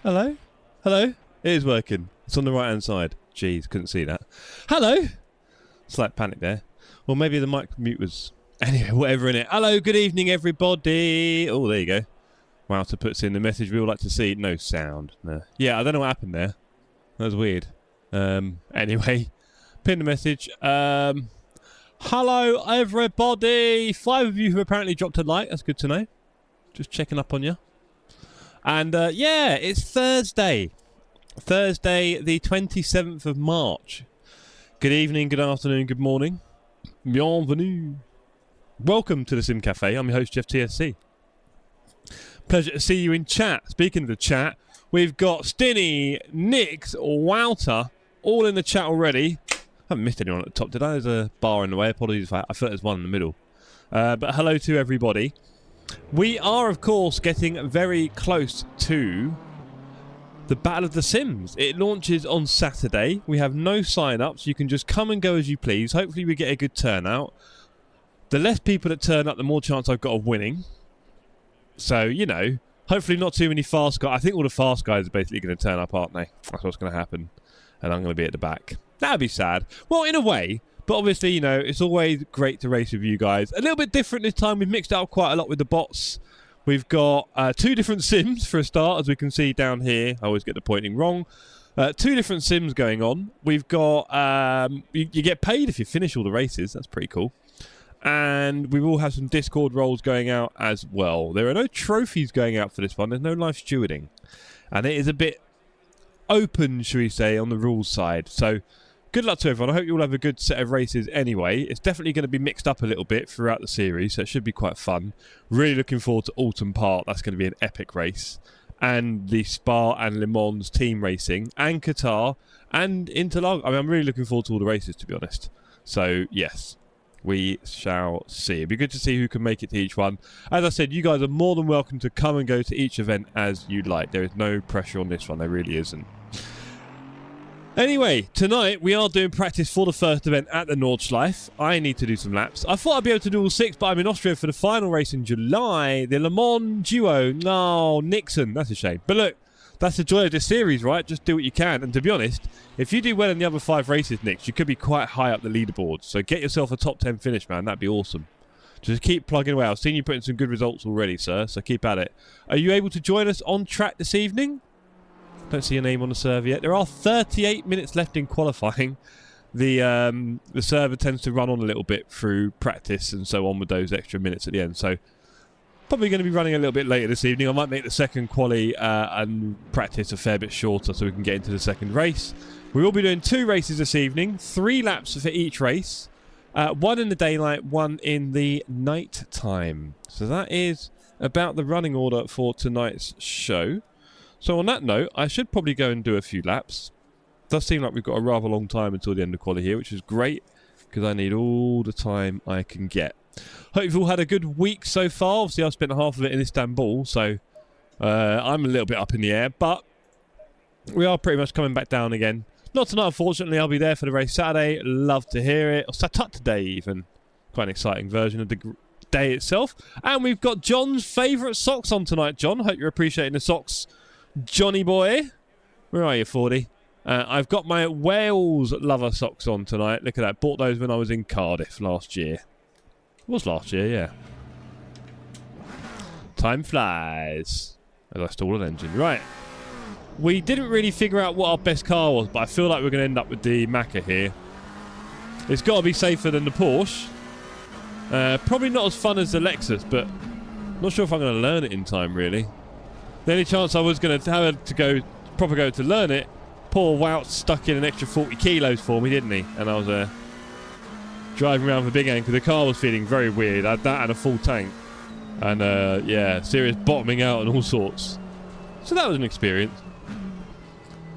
Hello? Hello? It is working. It's on the right hand side. Jeez, couldn't see that. Hello? Slight panic there. Or maybe the mic mute was... Anyway, whatever in it. Hello, good evening everybody. Oh, there you go. Wouter puts in the message we all like to see. No sound. No. Yeah, I don't know what happened there. That was weird. Anyway, pin the message. Hello everybody. 5 of you who apparently dropped a like. That's good to know. Just checking up on you. And yeah, it's Thursday. Thursday, the 27th of March. Good evening, good afternoon, good morning. Bienvenue. Welcome to the Sim Cafe. I'm your host, Jeff TSC. Pleasure to see you in chat. Speaking of the chat, we've got Stinny, Nix, Wouter, all in the chat already. I haven't missed anyone at the top, did I? There's a bar in the way. Apologies if I thought there's one in the middle. But hello to everybody. We are, of course, getting very close to the Battle of the Sims. It launches on Saturday. We have no sign-ups. You can just come and go as you please. Hopefully we get a good turnout. The less people that turn up, the more chance I've got of winning. So, you know, hopefully not too many fast guys. I think all the fast guys are basically going to turn up, aren't they? That's what's going to happen. And I'm going to be at the back. That would be sad. Well, in a way. But obviously, you know, it's always great to race with you guys. A little bit different this time. We've mixed up quite a lot with the bots. We've got 2 different sims for a start, as we can see down here. I always get the pointing wrong. 2 different sims going on. We've got... you get paid if you finish all the races. That's pretty cool. And we will have some Discord roles going out as well. There are no trophies going out for this one. There's no live stewarding. And it is a bit open, shall we say, on the rules side. So... good luck to everyone. I hope you all have a good set of races anyway. It's definitely going to be mixed up a little bit throughout the series, so it should be quite fun. Really looking forward to Alton Park. That's going to be an epic race. And the Spa and Le Mans team racing, and Qatar, and Interlagos. I mean, I'm really looking forward to all the races, to be honest. So, yes, we shall see. It'd be good to see who can make it to each one. As I said, you guys are more than welcome to come and go to each event as you'd like. There is no pressure on this one. There really isn't. Anyway, tonight we are doing practice for the first event at the Nordschleife. I need to do some laps. I thought I'd be able to do all 6, but I'm in Austria for the final race in July. The Le Mans duo. No, Nixon. That's a shame. But look, that's the joy of this series, right? Just do what you can. And to be honest, if you do well in the other 5 races, Nix, you could be quite high up the leaderboard. So get yourself a top 10 finish, man. That'd be awesome. Just keep plugging away. I've seen you putting some good results already, sir. So keep at it. Are you able to join us on track this evening? Don't see your name on the server yet. There are 38 minutes left in qualifying. The server tends to run on a little bit through practice and so on with those extra minutes at the end. So probably going to be running a little bit later this evening. I might make the second quali and practice a fair bit shorter so we can get into the second race. We will be doing 2 races this evening. 3 laps for each race. 1 in the daylight, 1 in the night time. So that is about the running order for tonight's show. So on that note, I should probably go and do a few laps. It does seem like we've got a rather long time until the end of quali here, which is great, because I need all the time I can get. Hope you've all had a good week so far. Obviously, I've spent half of it in Istanbul, so I'm a little bit up in the air, but we are pretty much coming back down again. Not tonight, unfortunately. I'll be there for the race Saturday. Love to hear it. Or Saturday, even. Quite an exciting version of the day itself. And we've got John's favourite socks on tonight, John. Hope you're appreciating the socks. Johnny boy, where are you, 40? I've got my Wales lover socks on tonight. Look at that. Bought those when I was in Cardiff last year. It was last year, yeah. Time flies. As I stall an engine. Right. We didn't really figure out what our best car was, but I feel like we're going to end up with the Macca here. It's got to be safer than the Porsche. Probably not as fun as the Lexus, but not sure if I'm going to learn it in time, really. The only chance I was going to have to go to learn it, poor Wout stuck in an extra 40 kilos for me, didn't he? And I was driving around with a big end because the car was feeling very weird. I had that and a full tank. And, yeah, serious bottoming out and all sorts. So that was an experience.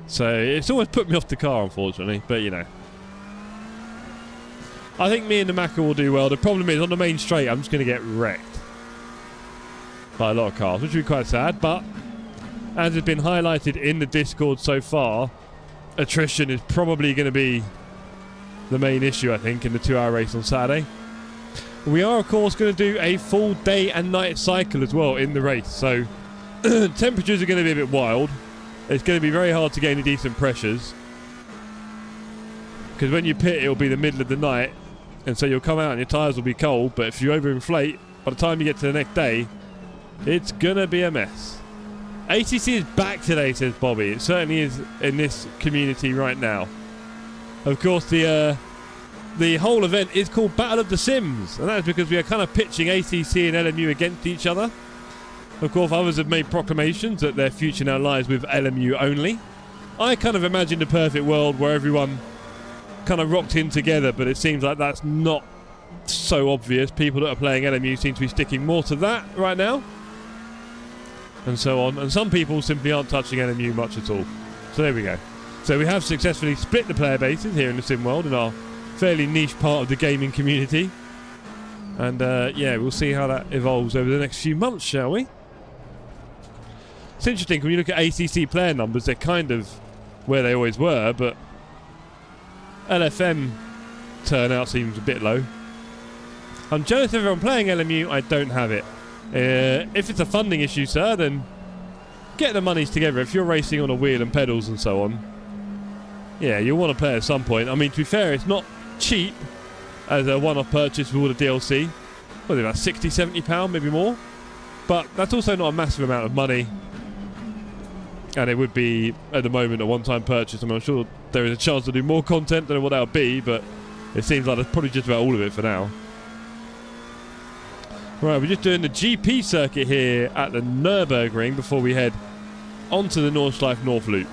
So it's always put me off the car, unfortunately. But, you know. I think me and the Macca will do well. The problem is, on the main straight, I'm just going to get wrecked by a lot of cars, which would be quite sad, but as has been highlighted in the Discord so far, attrition is probably going to be the main issue, I think, in the 2-hour race on Saturday. We are, of course, going to do a full day and night cycle as well in the race, so temperatures are going to be a bit wild. It's going to be very hard to get any decent pressures, because when you pit, it'll be the middle of the night, and so you'll come out and your tyres will be cold, but if you overinflate, by the time you get to the next day, it's gonna be a mess. ACC is back today, says Bobby. It certainly is in this community right now. Of course, the whole event is called Battle of the Sims, and that is because we are kind of pitching ACC and LMU against each other. Of course, others have made proclamations that their future now lies with LMU only. I kind of imagined a perfect world where everyone kind of rocked in together, but it seems like that's not so obvious. People that are playing LMU seem to be sticking more to that right now, and so on. And some people simply aren't touching LMU much at all. So there we go. So we have successfully split the player bases here in the sim world in our fairly niche part of the gaming community. And yeah, we'll see how that evolves over the next few months, shall we? It's interesting, when you look at ACC player numbers, they're kind of where they always were, but LFM turnout seems a bit low. I'm jealous of everyone playing LMU. I don't have it. If it's a funding issue, sir, then get the monies together. If you're racing on a wheel and pedals and so on, yeah, you'll want to play at some point. I mean, to be fair, it's not cheap as a one-off purchase with all the DLC. What is it, about £60, £70, maybe more? But that's also not a massive amount of money. And it would be, at the moment, a one-time purchase. I mean, I'm sure there is a chance to do more content. Don't know what that'll be, but it seems like that's probably just about all of it for now. Right, we're just doing the GP circuit here at the Nürburgring before we head onto the Nordschleife North Loop.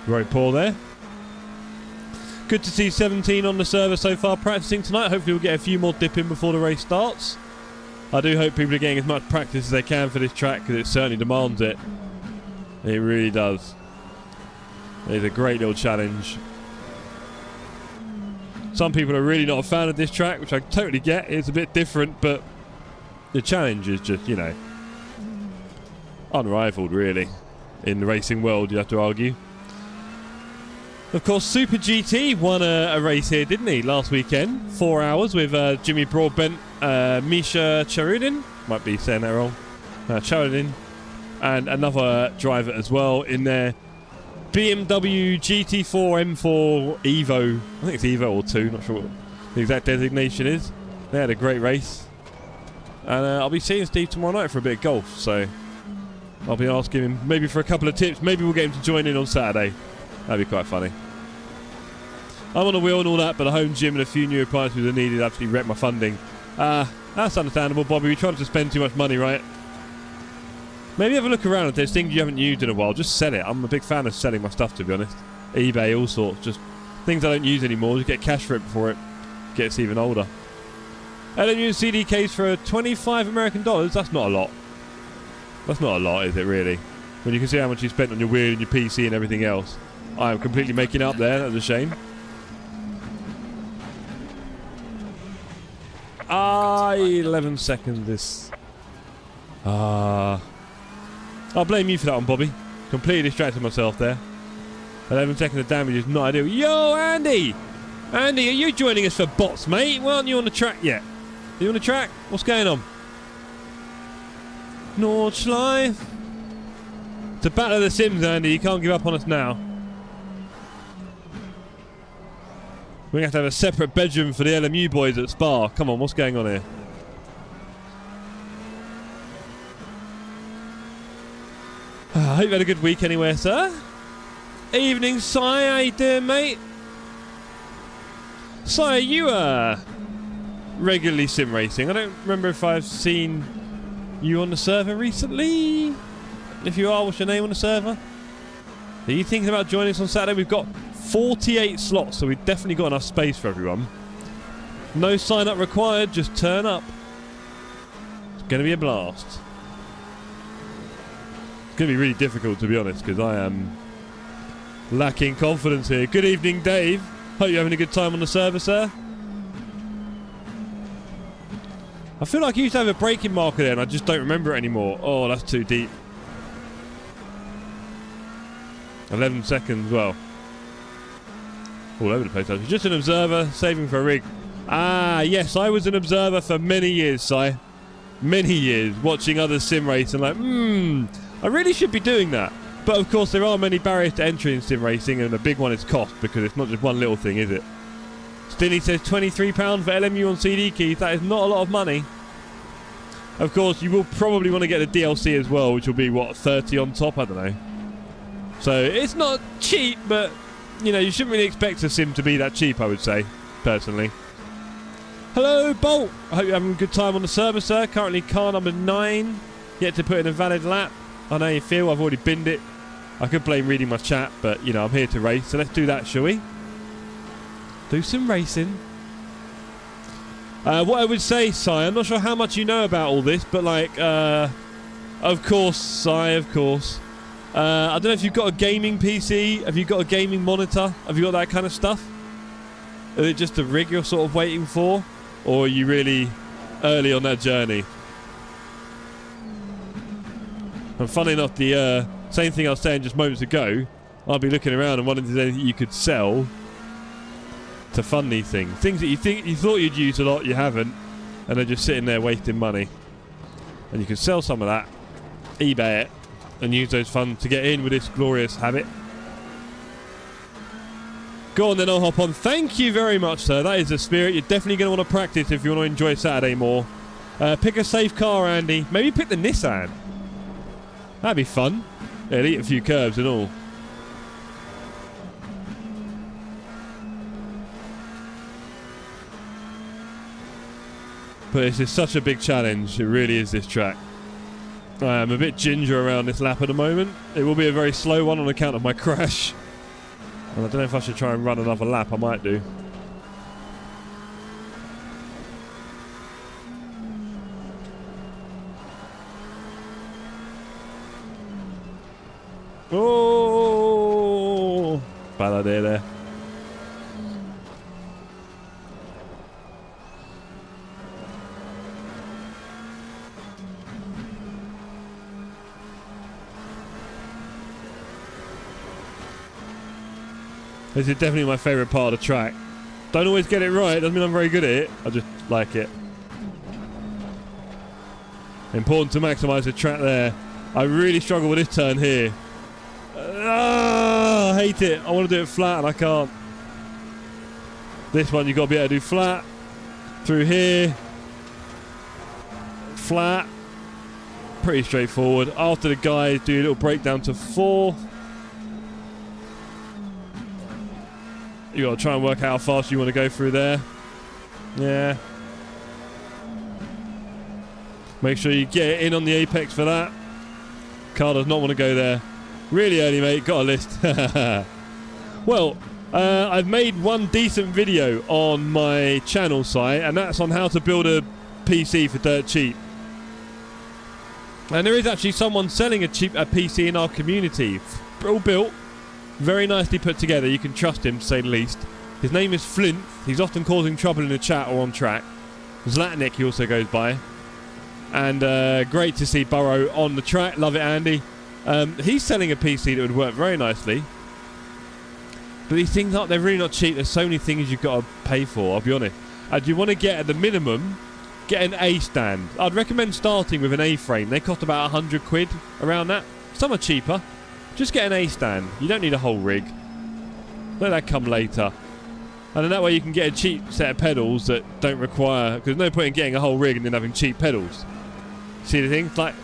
Very poor there. Good to see 17 on the server so far practicing tonight. Hopefully we'll get a few more dip in before the race starts. I do hope people are getting as much practice as they can for this track, because it certainly demands it. It really does. It's a great little challenge. Some people are really not a fan of this track, which I totally get. It's a bit different, but the challenge is just, you know, unrivaled really in the racing world, you have to argue. Of course, Super GT won a race here, didn't he, last weekend? 4 hours with Jimmy Broadbent, Misha Charudin, might be saying that wrong, Charudin, and another driver as well in their BMW GT4 M4 Evo. I think it's Evo or 2, not sure what the exact designation is. They had a great race. And I'll be seeing Steve tomorrow night for a bit of golf, so I'll be asking him maybe for a couple of tips. Maybe we'll get him to join in on Saturday. That'd be quite funny. I'm on a wheel and all that, but a home gym and a few new appliances are needed. Absolutely wrecked my funding. That's understandable, Bobby. We try not to spend too much money, right? Maybe have a look around. If there's things you haven't used in a while, just sell it. I'm a big fan of selling my stuff, to be honest. eBay, all sorts. Just things I don't use anymore. Just get cash for it before it gets even older. LMU CD case for 25 American dollars. That's not a lot. That's not a lot, is it, really? When you can see how much you spent on your wheel and your PC and everything else. I am completely making up there. That's a shame. 11 seconds this. I'll blame you for that one, Bobby. Completely distracted myself there. 11 seconds of damage is not ideal. Yo, Andy! Andy, are you joining us for bots, mate? Why aren't you on the track yet? Are you on the track? What's going on? Nordschleife. It's a battle of the Sims, Andy. You can't give up on us now. We're going to have a separate bedroom for the LMU boys at Spa. Come on, what's going on here? I hope you had a good week anywhere, sir. Evening, Si. How you doing, mate? Si, are you regularly sim racing? I don't remember if I've seen you on the server recently. If you are, what's your name on the server? Are you thinking about joining us on Saturday? We've got 48 slots, so we've definitely got enough space for everyone. No sign up required, just turn up. It's going to be a blast. It's going to be really difficult, to be honest, because I am lacking confidence here. Good evening, Dave. Hope you're having a good time on the server, sir. I feel like I used to have a braking marker there and I just don't remember it anymore. Oh, that's too deep. 11 seconds, well. All over the place, actually. Just an observer, saving for a rig. Ah, yes, I was an observer for many years, Si. Many years, watching others sim race and like, I really should be doing that. But of course, there are many barriers to entry in sim racing, and the big one is cost, because it's not just one little thing, is it? Stinny says £23 for LMU on CD keys. That is not a lot of money. Of course, you will probably want to get the DLC as well, which will be, what, 30 on top? I don't know. So, it's not cheap, but, you know, you shouldn't really expect a sim to be that cheap, I would say, personally. Hello, Bolt. I hope you're having a good time on the server, sir. Currently car number 9. Yet to put in a valid lap. I know how you feel. I've already binned it. I could blame reading my chat, but, you know, I'm here to race. So let's do that, shall we? Do some racing. What I would say, Si, I'm not sure how much you know about all this, but, like, of course, Si, of course. I don't know if you've got a gaming PC. Have you got a gaming monitor? Have you got that kind of stuff? Is it just a rig you're sort of waiting for? Or are you really early on that journey? And funny enough, the same thing I was saying just moments ago, I'll be looking around and wondering if there's anything you could sell to fund these things. Things that you thought you'd use a lot, you haven't, and they're just sitting there wasting money. And you can sell some of that, eBay it, and use those funds to get in with this glorious habit. Go on then, I'll hop on. Thank you very much, sir. That is the spirit. You're definitely going to want to practice if you want to enjoy Saturday more. Pick a safe car, Andy. Maybe pick the Nissan. That'd be fun. Yeah, it'll eat a few curves and all. But this is such a big challenge. It really is, this track. I am a bit ginger around this lap at the moment. It will be a very slow one on account of my crash. And I don't know if I should try and run another lap. I might do. Oh! Bad idea there. This is definitely my favourite part of the track. Don't always get it right, doesn't mean I'm very good at it. I just like it. Important to maximise the track there. I really struggle with this turn here. I hate it. I want to do it flat and I can't. This one you've got to be able to do flat. Through here. Flat. Pretty straightforward. After the guys do a little breakdown to 4. You got to try and work out how fast you want to go through there. Yeah. Make sure you get in on the apex for that. Car does not want to go there. Really early, mate. Got a list. Well, I've made one decent video on my channel site, and that's on how to build a PC for dirt cheap. And there is actually someone selling a PC in our community. All built. Very nicely put together. You can trust him, to say the least. His name is Flint. He's often causing trouble in the chat or on track. Zlatnik he also goes by. And great to see Burrow on the track. Love it, Andy. He's selling a PC that would work very nicely. But these things aren't, they're really not cheap. There's so many things you've got to pay for, I'll be honest. And you want to get, at the minimum, get an A stand. I'd recommend starting with an A frame. They cost about 100 quid, around that. Some are cheaper. Just get an A stand. You don't need a whole rig. Let that come later. And then that way you can get a cheap set of pedals that don't require... Because there's no point in getting a whole rig and then having cheap pedals. See the thing? It's like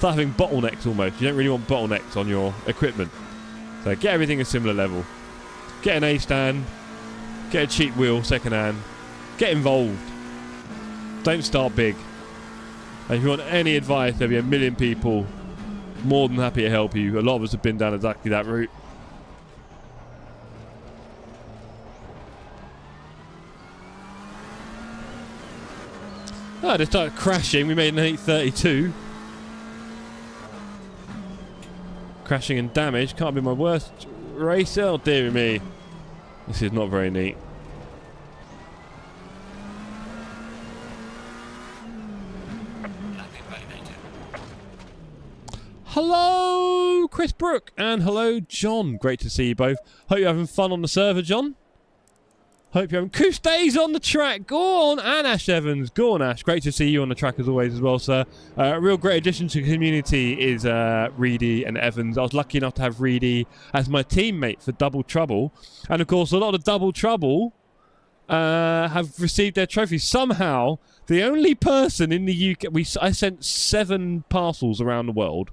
having bottlenecks almost. You don't really want bottlenecks on your equipment. So get everything a similar level. Get an A stand. Get a cheap wheel, second hand. Get involved. Don't start big. And if you want any advice, there'll be a million people more than happy to help you. A lot of us have been down exactly that route. Oh, they started crashing. We made an 832. Crashing and damage. Can't be my worst race. Oh, dear me. This is not very neat. Hello, Chris Brook, and hello, John. Great to see you both. Hope you're having fun on the server, John. Hope you're having... Couste's on the track. Go on, and Ash Evans. Go on, Ash. Great to see you on the track as always as well, sir. A real great addition to the community is Reedy and Evans. I was lucky enough to have Reedy as my teammate for Double Trouble. And, of course, a lot of Double Trouble have received their trophies. Somehow, the only person in the UK... I sent 7 parcels around the world.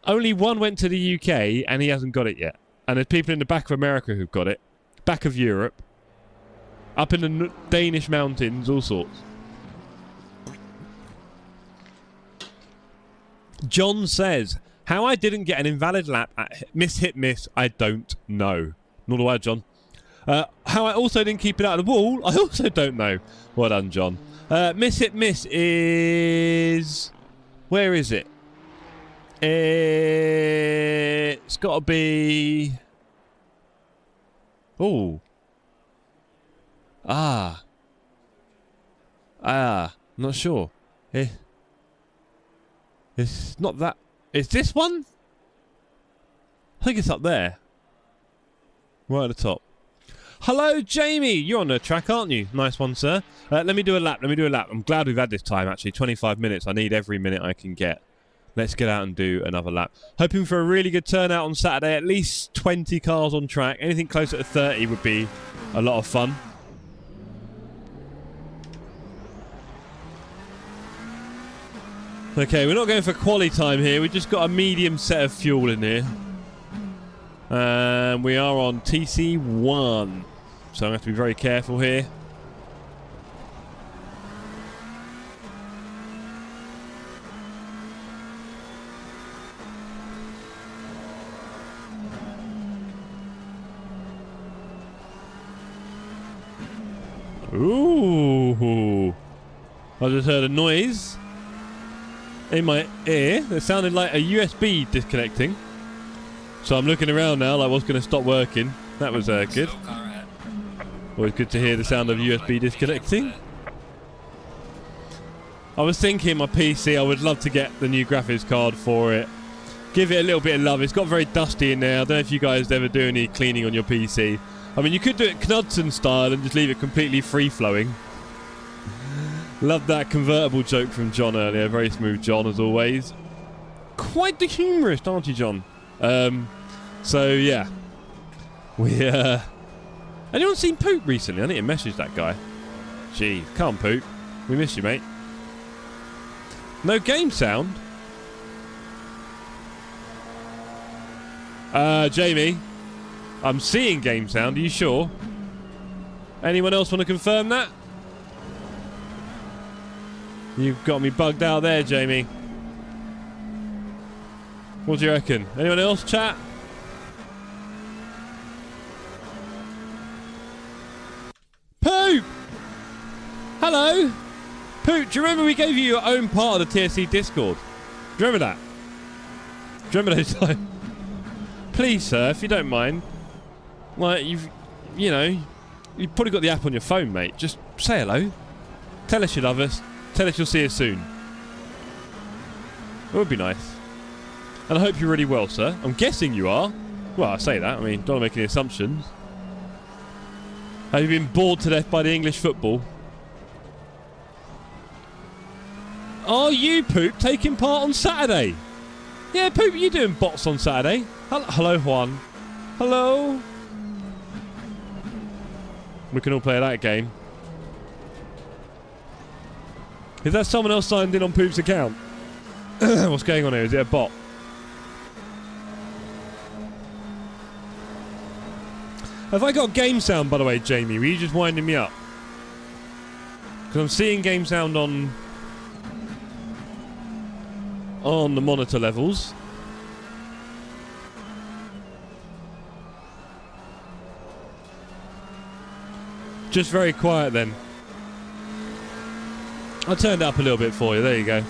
Only one went to the UK, and he hasn't got it yet. And there's people in the back of America who've got it. Back of Europe. Up in the Danish mountains, all sorts. John says, how I didn't get an invalid lap at Miss Hit Miss, I don't know. Nor do I, John. How I also didn't keep it out of the wall, I also don't know. Well done, John. Miss Hit Miss is... Where is it? It's got to be... Oh. Not sure. It's not that... Is this one? I think it's up there. Right at the top. Hello, Jamie. You're on the track, aren't you? Nice one, sir. Let me do a lap. I'm glad we've had this time, actually. 25 minutes. I need every minute I can get. Let's get out and do another lap. Hoping for a really good turnout on Saturday. At least 20 cars on track. Anything closer to 30 would be a lot of fun. Okay, we're not going for quali time here. We've just got a medium set of fuel in here. And we are on TC1. So I have to be very careful here. Ooh. I just heard a noise in my ear. It sounded like a USB disconnecting. So I'm looking around now like what's going to stop working. That was good. Always good to hear the sound of USB disconnecting. I was thinking my PC, I would love to get the new graphics card for it. Give it a little bit of love. It's got very dusty in there. I don't know if you guys ever do any cleaning on your PC. I mean, you could do it Knudsen style and just leave it completely free-flowing. Love that convertible joke from John earlier. Very smooth, John, as always. Quite the humorist, aren't you, John? So, yeah. Anyone seen Poop recently? I need to message that guy. Jeez, come on, Poop. We miss you, mate. No game sound? Jamie. I'm seeing game sound, are you sure? Anyone else want to confirm that? You've got me bugged out there, Jamie. What do you reckon? Anyone else, chat? Poop! Hello? Poop, do you remember we gave you your own part of the TSC Discord? Do you remember that? Do you remember those times? Please, sir, if you don't mind. Like, you've probably got the app on your phone, mate. Just say hello. Tell us you love us. Tell us you'll see us soon. It would be nice. And I hope you're really well, sir. I'm guessing you are. Well, I say that. I mean, don't make any assumptions. Have you been bored to death by the English football? Are you, Poop, taking part on Saturday? Yeah, Poop, you doing bots on Saturday? Hello, Juan. Hello? We can all play that game. Is that someone else signed in on Poop's account? What's going on here? Is it a bot? Have I got game sound, by the way, Jamie? Were you just winding me up? Because I'm seeing game sound on the monitor levels. Just very quiet then. I turned it up a little bit for you. There you go.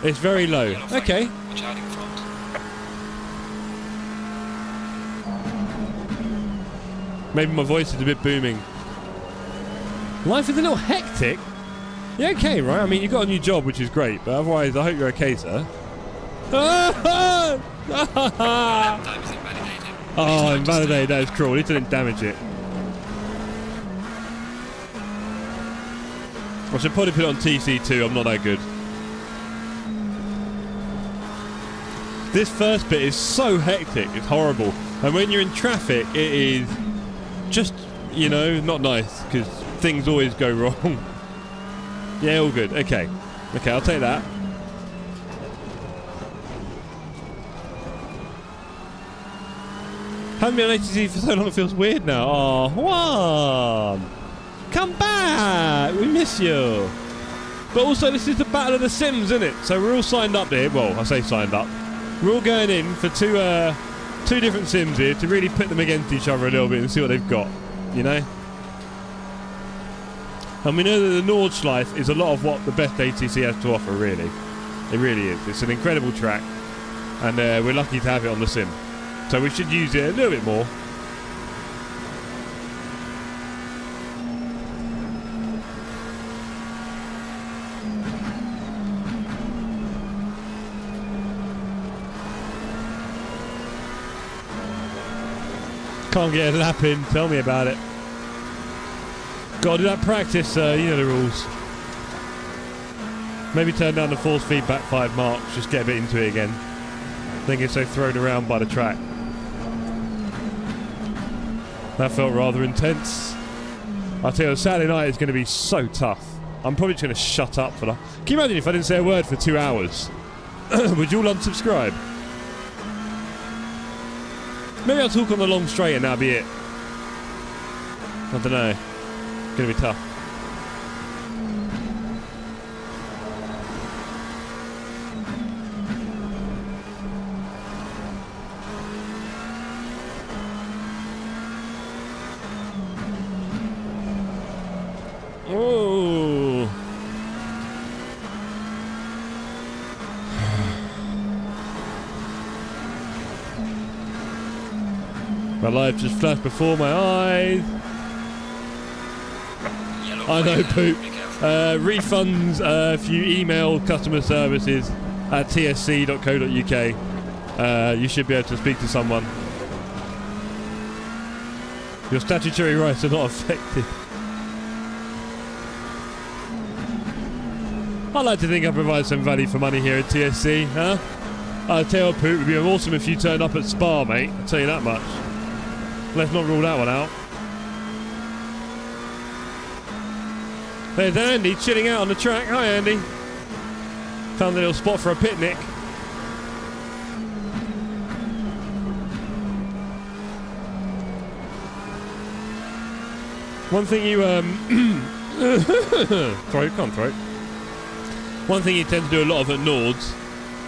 It's very low. Okay. Maybe my voice is a bit booming. Life is a little hectic. You're okay, right? I mean, you got a new job, which is great, but otherwise, I hope you're okay, sir. Oh, invalidated. That is cruel. At least I didn't damage it. I should probably put it on TC2. I'm not that good. This first bit is so hectic. It's horrible. And when you're in traffic, it is just... you know, not nice, because things always go wrong. Yeah, all good. Okay. Okay, I'll take that. Haven't been on ACC for so long it feels weird now. Oh, Juan! Come back! We miss you. But also, this is the Battle of the Sims, isn't it? So we're all signed up here. Well, I say signed up. We're all going in for two different Sims here to really pit them against each other a little bit and see what they've got, you know? And we know that the Nords life is a lot of what the best ACC has to offer, really. It really is. It's an incredible track, and we're lucky to have it on the Sim. So we should use it a little bit more. Can't get a lap in, tell me about it. Gotta do that practice, you know the rules. Maybe turn down the force feedback 5 marks, just get a bit into it again. I think it's so thrown around by the track. That felt rather intense. I'll tell you, Saturday night is going to be so tough. I'm probably just going to shut up for that. Can you imagine if I didn't say a word for 2 hours? Would you all unsubscribe? Maybe I'll talk on the long straight and that'll be it. I don't know. It's going to be tough. Oh. My life just flashed before my eyes. I know, poop. Refunds if you email customer services at tsc.co.uk. You should be able to speak to someone. Your statutory rights are not affected. I like to think I provide some value for money here at TSC, huh? I'll tell you what, Poop, it would be awesome if you turned up at Spa, mate. I'll tell you that much. Let's not rule that one out. There's Andy chilling out on the track. Hi, Andy. Found a little spot for a picnic. One thing you can't throat. One thing you tend to do a lot of at Nords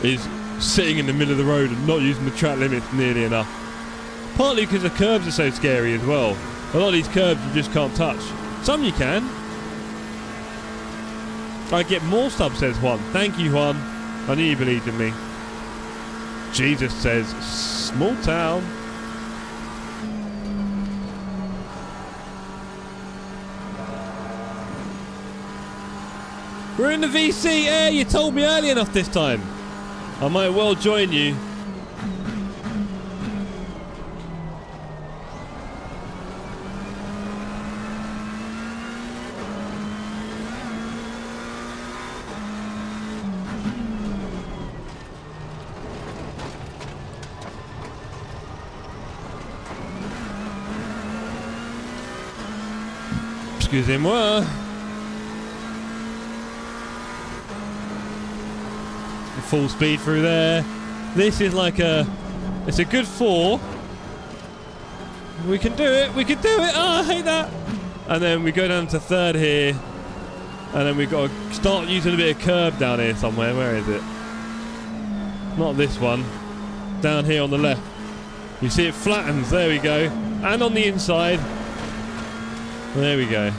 is sitting in the middle of the road and not using the track limits nearly enough. Partly because the curbs are so scary as well. A lot of these curbs you just can't touch. Some you can. I get more subs, says Juan. Thank you, Juan. I knew you believed in me. Jesus says, small town. We're in the VC. Yeah, you told me early enough this time. I might well join you. Excusez-moi. Full speed through there. This is like it's a good 4. We can do it. We can do it. Oh, I hate that. And then we go down to 3rd here. And then we've got to start using a bit of curb down here somewhere. Where is it? Not this one. Down here on the left. You see it flattens. There we go. And on the inside. There we go.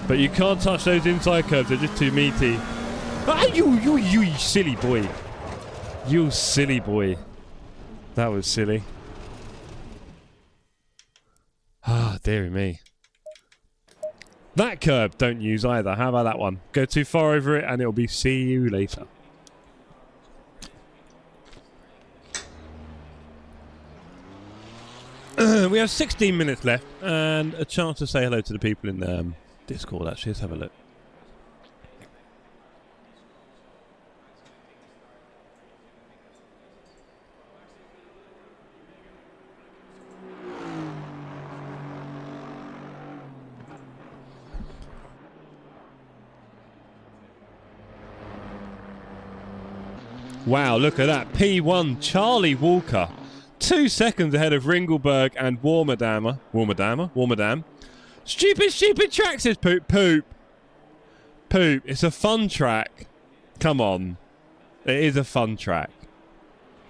But you can't touch those inside curbs. They're just too meaty. Ah, you silly boy. You silly boy. That was silly. Ah, dearie me. That curb don't use either. How about that one? Go too far over it and it'll be see you later. We have 16 minutes left and a chance to say hello to the people in Discord, actually. Let's have a look. Wow, look at that. P1 Charlie Walker. 2 seconds ahead of Ringelberg and Warmerdam. Stupid track, says Poop. Poop. It's a fun track. Come on. It is a fun track.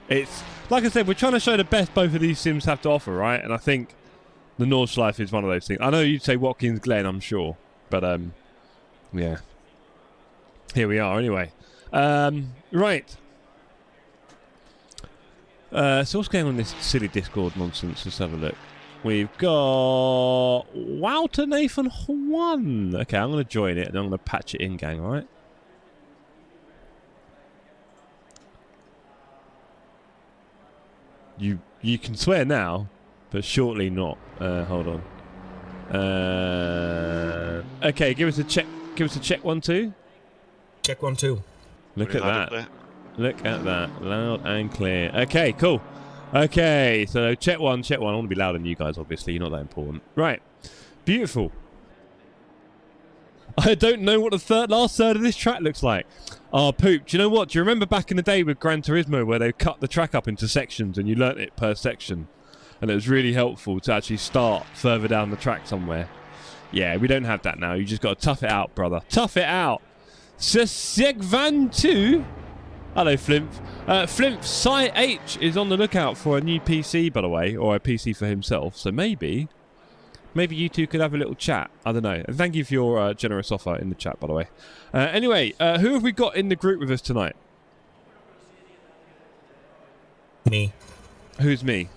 It's, like I said, we're trying to show the best both of these sims have to offer, right? And I think the Nordschleife is one of those things. I know you'd say Watkins Glen, I'm sure. But, yeah. Here we are, anyway. Right. So what's going on in this silly Discord nonsense? Let's have a look. We've got Wouter Nathan 1. Okay, I'm going to join it and I'm going to patch it in, gang, alright? You can swear now, but shortly not. Hold on. Okay, give us a check. Give us a check 1 2. Check 1 2. Look at that. Look at that. Loud and clear. Okay, cool. Okay, so check one. I want to be louder than you guys, obviously. You're not that important. Right. Beautiful. I don't know what the last third of this track looks like. Oh, Poop. Do you know what? Do you remember back in the day with Gran Turismo where they cut the track up into sections and you learnt it per section? And it was really helpful to actually start further down the track somewhere. Yeah, we don't have that now. You just got to tough it out, brother. Tough it out. Segvan2. Hello, Flimp. Flimp, Cy H is on the lookout for a new PC, by the way, or a PC for himself. So maybe you two could have a little chat. I don't know. And thank you for your generous offer in the chat, by the way. Anyway, who have we got in the group with us tonight? Me. Who's me?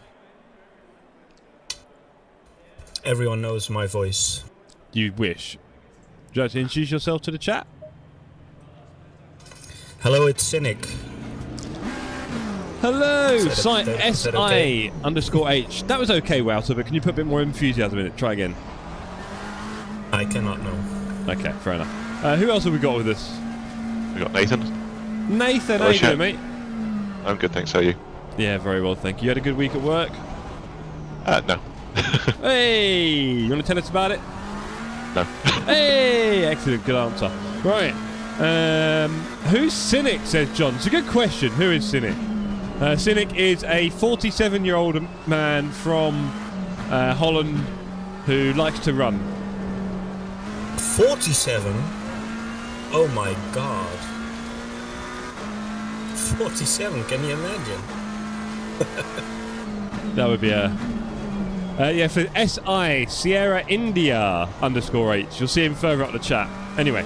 Everyone knows my voice. You wish. Would you like to introduce yourself to the chat? Hello, it's Cynic. Hello, okay? SI_H. That was okay, Wouter, but can you put a bit more enthusiasm in it? Try again. I cannot know. Okay, fair enough. Who else have we got with us? We got Nathan. Nathan, how you doing, mate? I'm good, thanks. How are you? Yeah, very well, thank you. You had a good week at work? No. Hey, you want to tell us about it? No. Hey, excellent, good answer. Right. Who's Cynic, says John. It's a good question. Who is Cynic? Cynic is a 47-year-old man from Holland who likes to run. 47? Oh my god. 47, can you imagine? That would be a... yeah, for SI, Sierra India _H. You'll see him further up the chat. Anyway.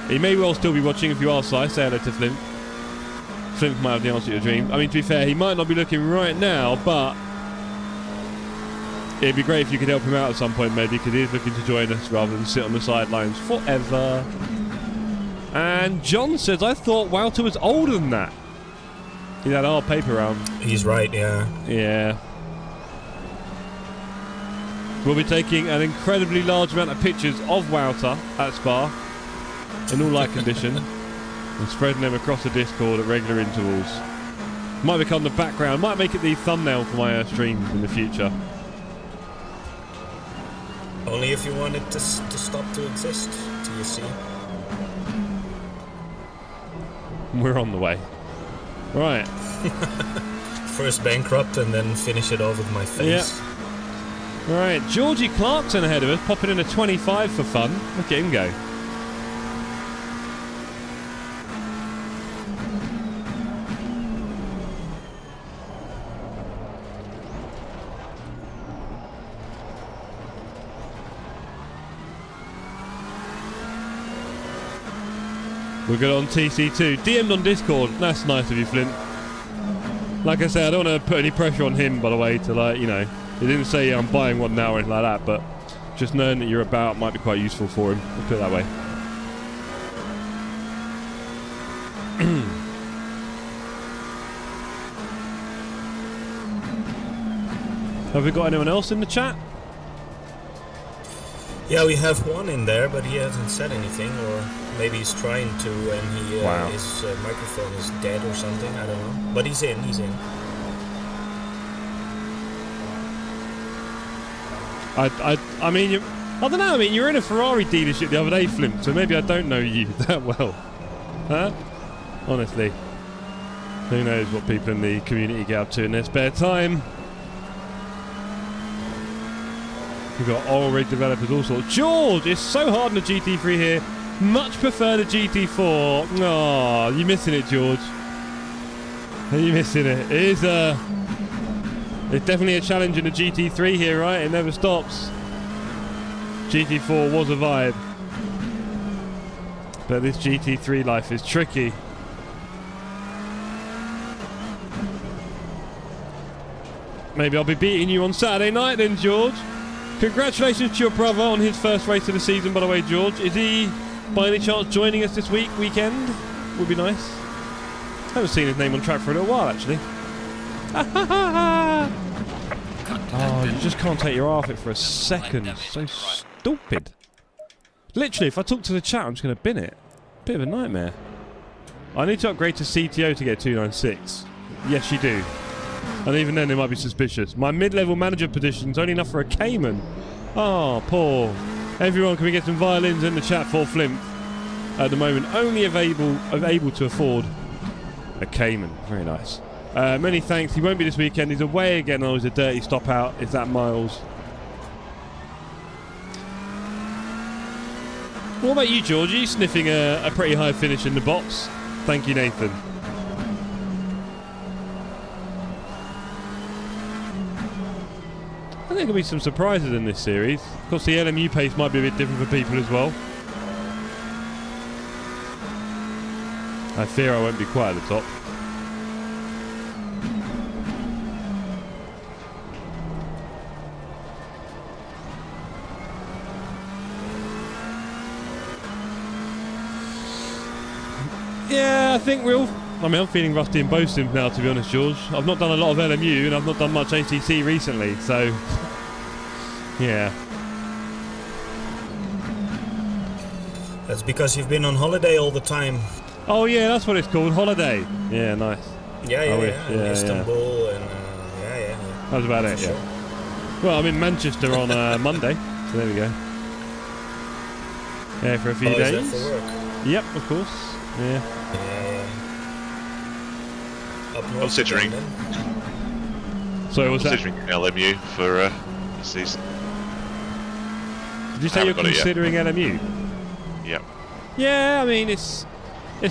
He may well still be watching. If you are, Si, say hello to Flint. Flint might have the answer to your dream. I mean, to be fair, he might not be looking right now, but it'd be great if you could help him out at some point, maybe, because he is looking to join us rather than sit on the sidelines forever. And John says, I thought Wouter was older than that. He had our paper round. He's right, yeah. Yeah. We'll be taking an incredibly large amount of pictures of Wouter at Spa. In all light condition, and spreading them across the Discord at regular intervals. Might become the background, might make it the thumbnail for my streams in the future. Only if you want it to stop to exist, do you see? We're on the way. Right. First bankrupt and then finish it off with my face. Yep. Right, Georgie Clarkson ahead of us, popping in a 25 for fun. Look at him go. We're good on TC2. DM'd on Discord. That's nice of you, Flint. Like I said, I don't want to put any pressure on him, by the way, to, like, you know, he didn't say I'm buying one now or anything like that, but just knowing that you're about might be quite useful for him. We'll put it that way. Have we got anyone else in the chat? Yeah, we have one in there, but he hasn't said anything, or maybe he's trying to, and his microphone is dead or something. I don't know. But he's in. I mean, I don't know. I mean, you were in a Ferrari dealership the other day, Flimp, so maybe I don't know you that well. Huh? Honestly. Who knows what people in the community get up to in their spare time. We've got oil rig developers, all sorts. George, it's so hard in the GT3 here. Much prefer the GT4. Oh, you're missing it, George. Are you missing it? It is it's definitely a challenge in the GT3 here, right? It never stops. GT4 was a vibe. But this GT3 life is tricky. Maybe I'll be beating you on Saturday night then, George. Congratulations to your brother on his first race of the season, by the way, George. Is he, by any chance, joining us this weekend? Would be nice. I haven't seen his name on track for a little while, actually. Oh, you just can't take your eye off it for a second. So stupid. Literally, if I talk to the chat, I'm just going to bin it. Bit of a nightmare. I need to upgrade to CTO to get 296. Yes, you do. And even then, they might be suspicious. My mid-level manager position's only enough for a Cayman. Oh, poor. Everyone, can we get some violins in the chat for Flimp? At the moment, only able to afford a Cayman. Very nice. Many thanks. He won't be this weekend. He's away again. Oh, it's a dirty stop out. Is that Miles? What about you, George? Are you sniffing a pretty high finish in the box? Thank you, Nathan. I think there'll be some surprises in this series. Of course, the LMU pace might be a bit different for people as well. I fear I won't be quite at the top. Yeah, I think I'm feeling rusty in both sims now, to be honest, George. I've not done a lot of LMU and I've not done much ACC recently, so yeah. That's because you've been on holiday all the time. Oh yeah, that's what it's called, holiday. Yeah, nice. Yeah, in Istanbul and yeah. That's about it, sure. Well, I'm in Manchester on Monday, so there we go. Yeah, for a few days. Is that for work? Yep, of course. Yeah. Up north. Considering. So was that? Considering LMU for the season. Did you say you're considering LMU? Yep. Yeah, I mean it's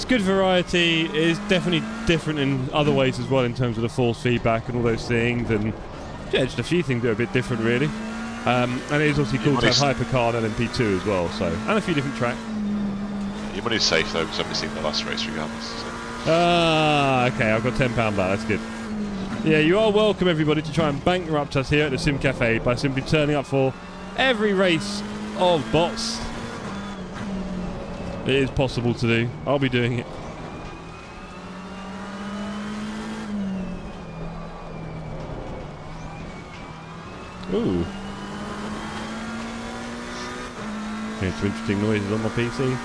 good variety. It is definitely different in other ways as well in terms of the force feedback and all those things, and yeah, just a few things that are a bit different really. And it is obviously cool to have Hypercar and LMP2 as well, so and a few different tracks. Your money's safe though, because I'm missing the last race regardless. So. Ah, okay, I've got £10 back, that's good. Yeah, you are welcome everybody to try and bankrupt us here at the Sim Cafe by simply turning up for every race of bots. It is possible to do. I'll be doing it. Ooh. Here's some interesting noises on my PC.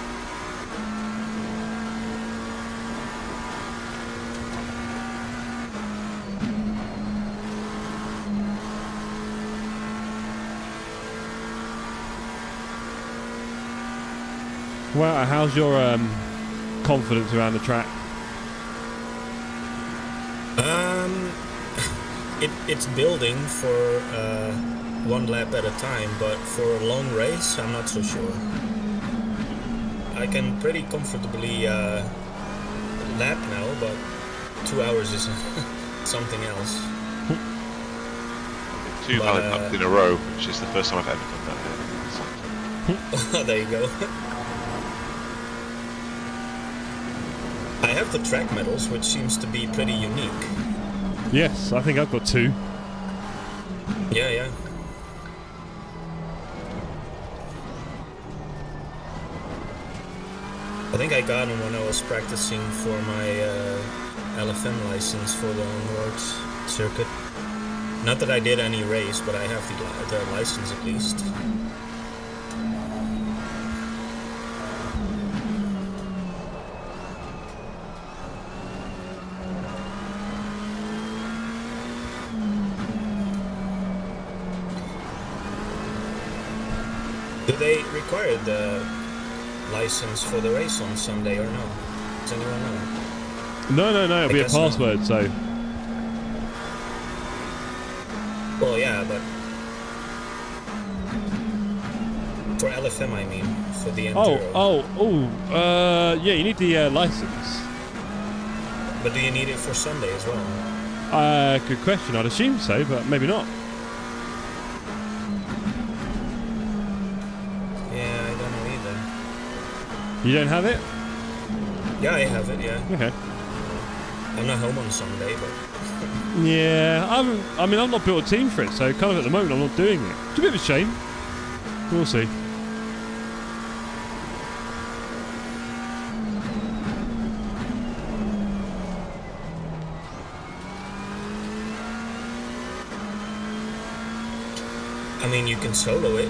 Well, how's your confidence around the track? It's building for one lap at a time, but for a long race, I'm not so sure. I can pretty comfortably lap now, but 2 hours is something else. 2 laps in a row, which is the first time I've ever done that. There you go. I have the track medals, which seems to be pretty unique. Yes, I think I've got 2. Yeah. I think I got them when I was practicing for my LFM license for the Nords circuit. Not that I did any race, but I have the license at least. Do they require the license for the race on Sunday or no? Does anyone know? No, it'll be a guess not. password, so... Well, yeah, but for LFM, I mean, for the Enduro. Yeah, you need the license. But do you need it for Sunday as well? Good question. I'd assume so, but maybe not. Yeah, I don't know either. You don't have it? Yeah, I have it, yeah. Okay. I'm not home on Sunday, but... Yeah, I've not built a team for it, so kind of at the moment I'm not doing it. It's a bit of a shame. We'll see. I mean, you can solo it.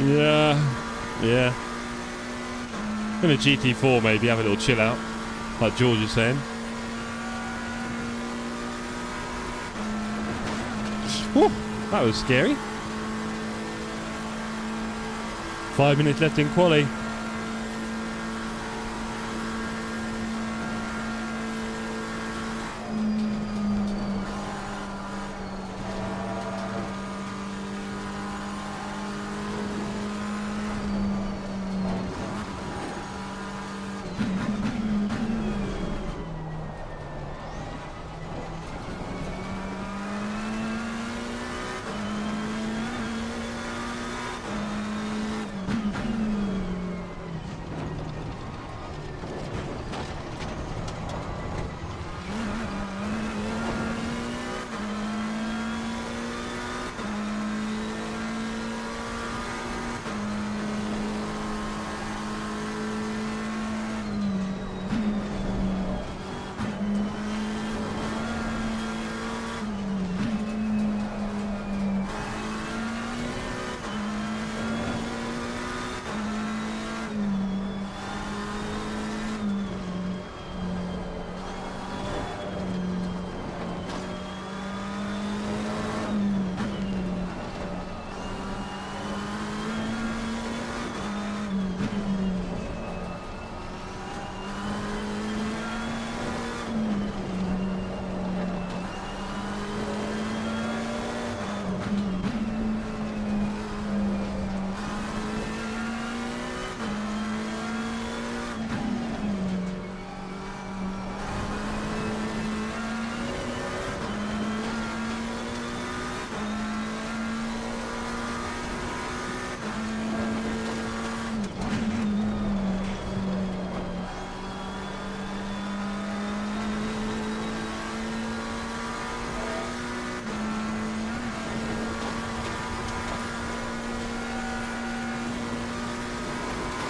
Yeah. In a GT4 maybe, have a little chill out, like George is saying. Whew, that was scary. 5 minutes left in quali.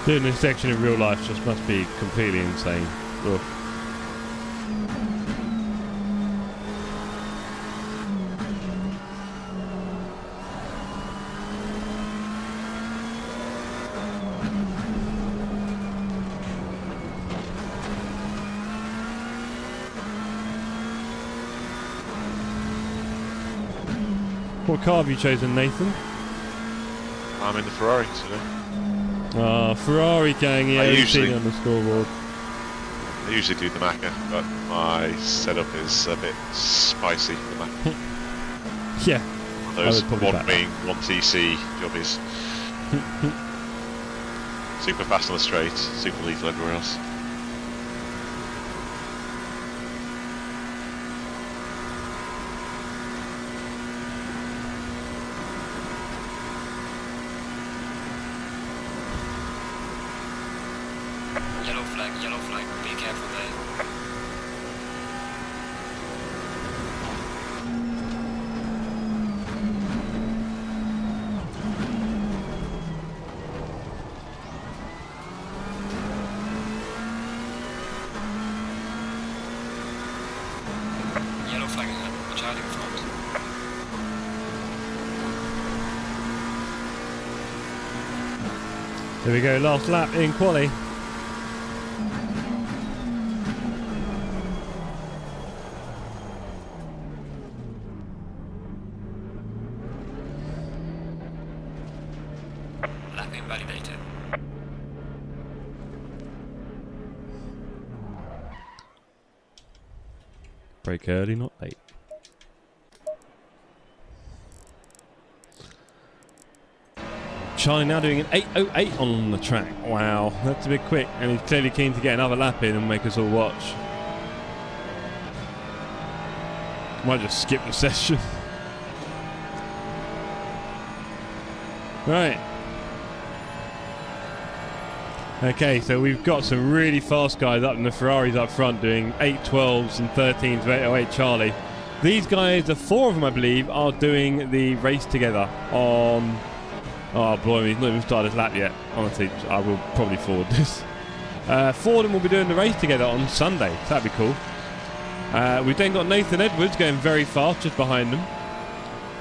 Doing this section in real life just must be completely insane. Ugh. What car have you chosen, Nathan? I'm in the Ferrari today. Ferrari gang, yeah, I we've usually- seen it on the scoreboard. I usually do the Macca, but my setup is a bit spicy for the Macca. Yeah, Those would probably one back wing, one TC jobbies. Super fast on the straight, super lethal everywhere else. Yellow flag, be careful there. Yellow flag ahead, watch out in front. There we go, last lap in quali. Lap invalidated. Brake early, not late. Charlie now doing an 8:08 on the track. Wow, that's a bit quick, and he's clearly keen to get another lap in and make us all watch. Might just skip the session. Right. Okay, so we've got some really fast guys up in the Ferraris up front doing 8:12s and 13s of 8:08 Charlie. These guys, the 4 of them I believe, are doing the race together on... Oh, blimey, he's not even started his lap yet. Honestly, I will probably forward this. 4 of them will be doing the race together on Sunday. So that'd be cool. We've then got Nathan Edwards going very fast just behind them.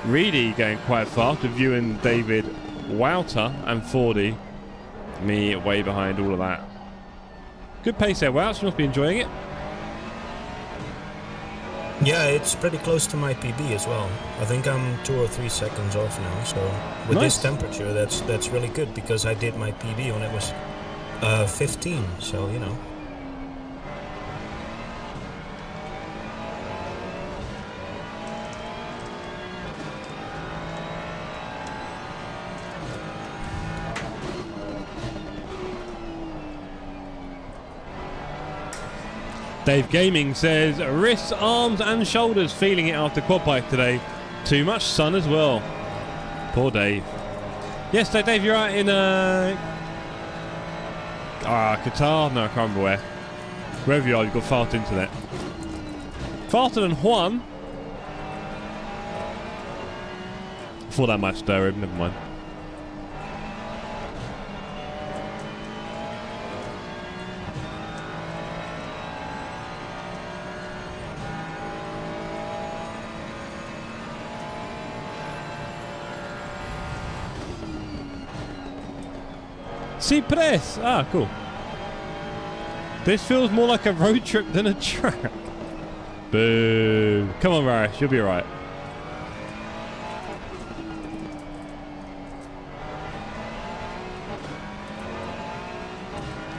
Reedy going quite fast with you and David Wouter and Fordy. Me way behind all of that. Good pace there, Wouter. You must be enjoying it. Yeah, it's pretty close to my PB as well. I think I'm 2 or 3 seconds off now. So with Nice. this temperature, that's really good because I did my PB when it was 15. So you know. Dave Gaming says, wrists, arms and shoulders feeling it after quad bike today. Too much sun as well. Poor Dave. Yes, so Dave, you're out in Qatar? No, I can't remember where. Wherever you are, you've got fast internet. Faster than Juan. I thought that might stir him, never mind. Cypress! Ah, cool. This feels more like a road trip than a track. Boo. Come on, Rarish, you'll be alright.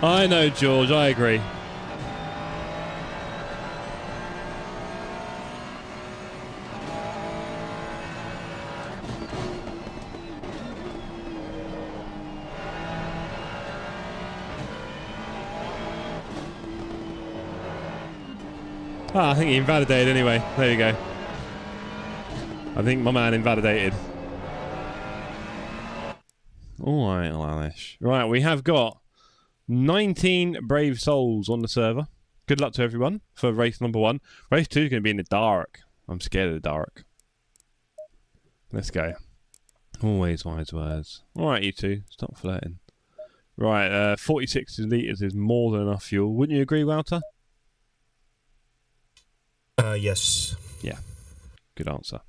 I know, George, I agree. Ah, I think he invalidated anyway. There you go. I think my man invalidated. Alright, Lanish. Right, we have got 19 brave souls on the server. Good luck to everyone for race number 1. Race 2 is going to be in the dark. I'm scared of the dark. Let's go. Always wise words. Alright, you two. Stop flirting. Right, 46 litres is more than enough fuel. Wouldn't you agree, Wouter? Yes. Yeah. Good answer.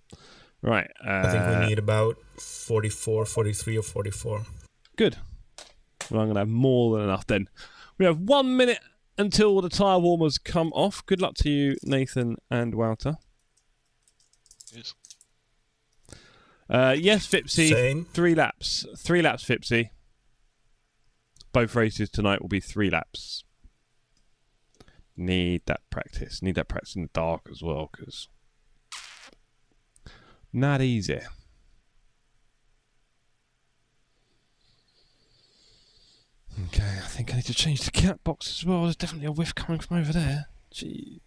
Right. I think we need about 44, 43 or 44. Good. Well, I'm going to have more than enough then. We have 1 minute until the tyre warmers come off. Good luck to you, Nathan and Wouter. Yes. Yes, Fipsy. Same. 3 laps. 3 laps, Fipsy. Both races tonight will be 3 laps. Need that practice. Need that practice in the dark as well, because not easy. Okay, I think I need to change the cat box as well. There's definitely a whiff coming from over there. Jeez.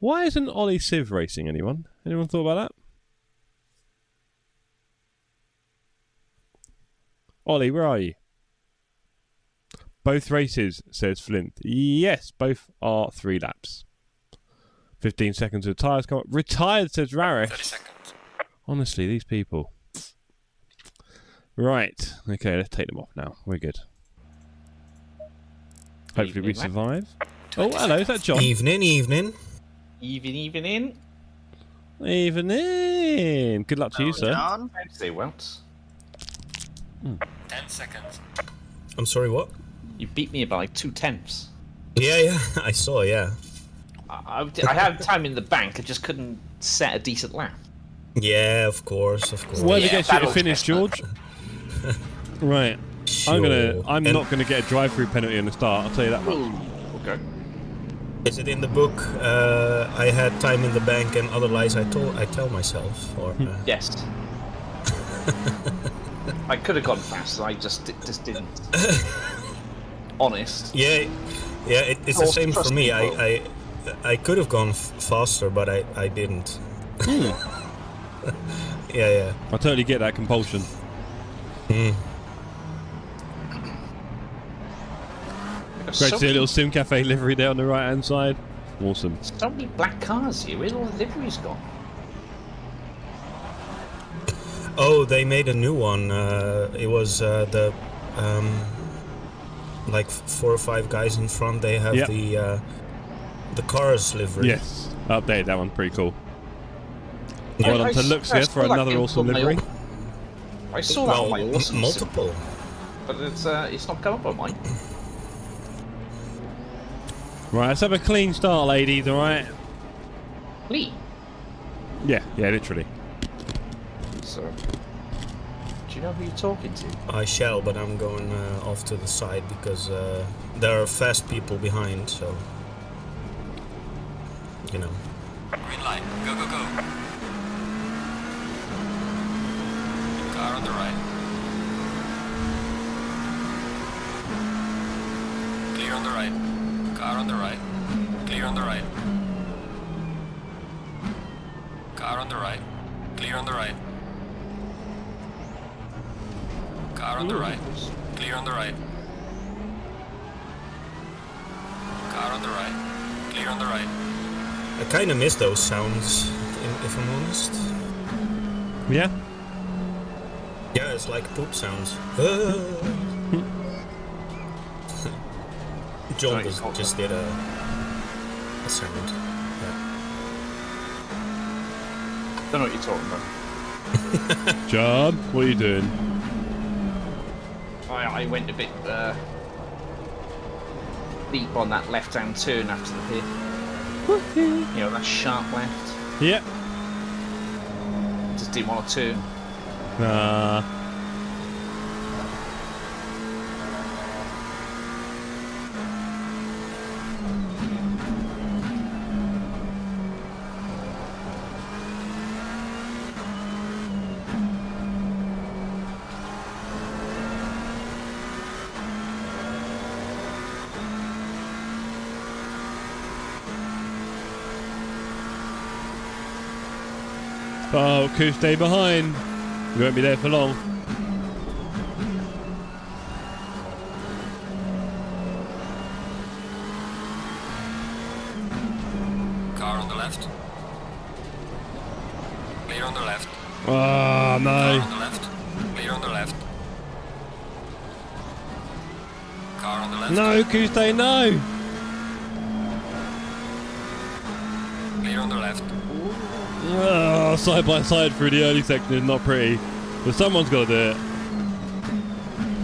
Why isn't Ollie Civ racing, anyone? Anyone thought about that? Ollie, where are you? Both races, says Flint. Yes, both are 3 laps. 15 seconds of tyres come up. Retired, says Rarish. 30 seconds. Honestly, these people. Right. Okay, let's take them off now. We're good. Hopefully we survive. Oh, hello, is that John? Evening. Evening. Evening. Good luck to you, sir. John. Say what? 10 seconds. I'm sorry, what? You beat me by like 2/10. Yeah, I saw, yeah. I had time in the bank, I just couldn't set a decent lap. Yeah, of course. Where Yeah, gets you to that'll finish, test George? Right. Sure. I'm not gonna get a drive-through penalty in the start. I'll tell you that much. Go. Is it in the book? I had time in the bank and other lies I tell myself, or Yes. I could have gone faster. I just didn't. Honest. Yeah, it's the same for me. I could have gone faster, but I didn't. Yeah. I totally get that compulsion. Great to see a little Sim Cafe livery there on the right hand side. Awesome. So many black cars here. Where's all the liveries gone? Oh, they made a new one. It was the like 4 or 5 guys in front. They have the cars livery. Yes, updated that one. Pretty cool. Yeah, Well done to Luxia for another awesome livery. I saw that on my awesome multiple. But it's not come up on mine. Right, let's have a clean start, ladies. All right. Lee. Yeah, literally. So, do you know who you're talking to? I shall, but I'm going off to the side because there are fast people behind. So, you know. Green light. Go, go, go. Car on the right. Clear on the right. Car on the right. Clear on the right. Car on the right. Clear on the right. Car on the right. Clear on the right. Car on the right. Clear on the right. I kind of miss those sounds, if I'm honest. Yeah. Yeah, it's like poop sounds. John just did a sound. Yeah. Don't know what you're talking about. John, what are you doing? I went a bit deep on that left-hand turn after the pit. You know, that sharp left. Yep. Just didn't want to turn. Nah. Oh, Coop, stay behind. You won't be there for long. Car on the left. Clear on the left. Oh, Car no. on the left. Clear on the left. Car on the left. No, Coop, stay, no. Clear on the left. Oh, side by side through the early section is not pretty. But someone's got to do it.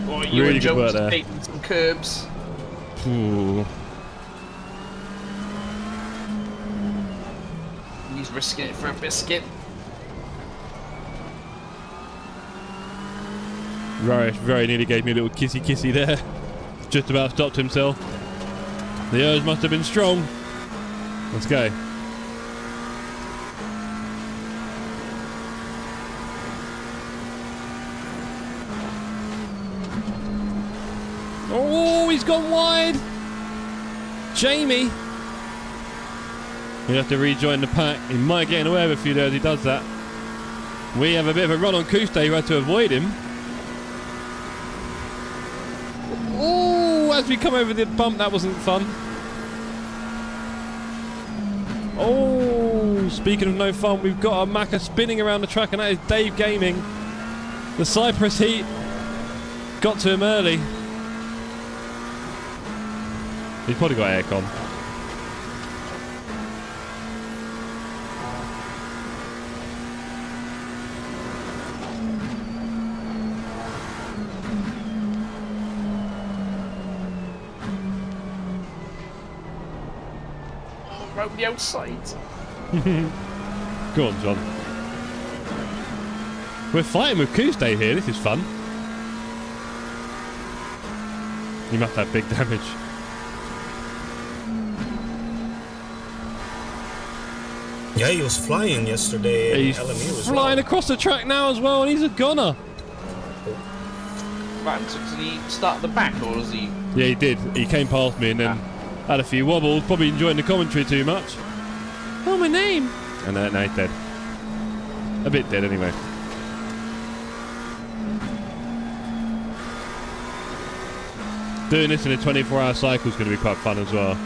Well, you Really and good work Jones there. taking some curbs. Ooh. He's risking it for a biscuit. Very nearly gave me a little kissy there. Just about stopped himself. The urge must have been strong. Let's go. Oh, he's gone wide. Jamie. He'll have to rejoin the pack. He might get away with a few there as he does that. We have a bit of a run on Kuste who had to avoid him. Oh, as we come over the bump, that wasn't fun. Oh, speaking of no fun, we've got a Macca spinning around the track, and that is Dave Gaming. The Cypress heat got to him early. He's probably got aircon. Around the outside. Go on, John. We're fighting with Kuste here. This is fun. He must have big damage. Yeah, he was flying yesterday in He's LMU as flying well. across the track now as well, and he's a gunner. Right, so did he start at the back, or was he... Yeah, he did. He came past me and then had a few wobbles, probably enjoying the commentary too much. Oh, my name! And now he's dead. A bit dead anyway. Doing this in a 24-hour cycle is going to be quite fun as well.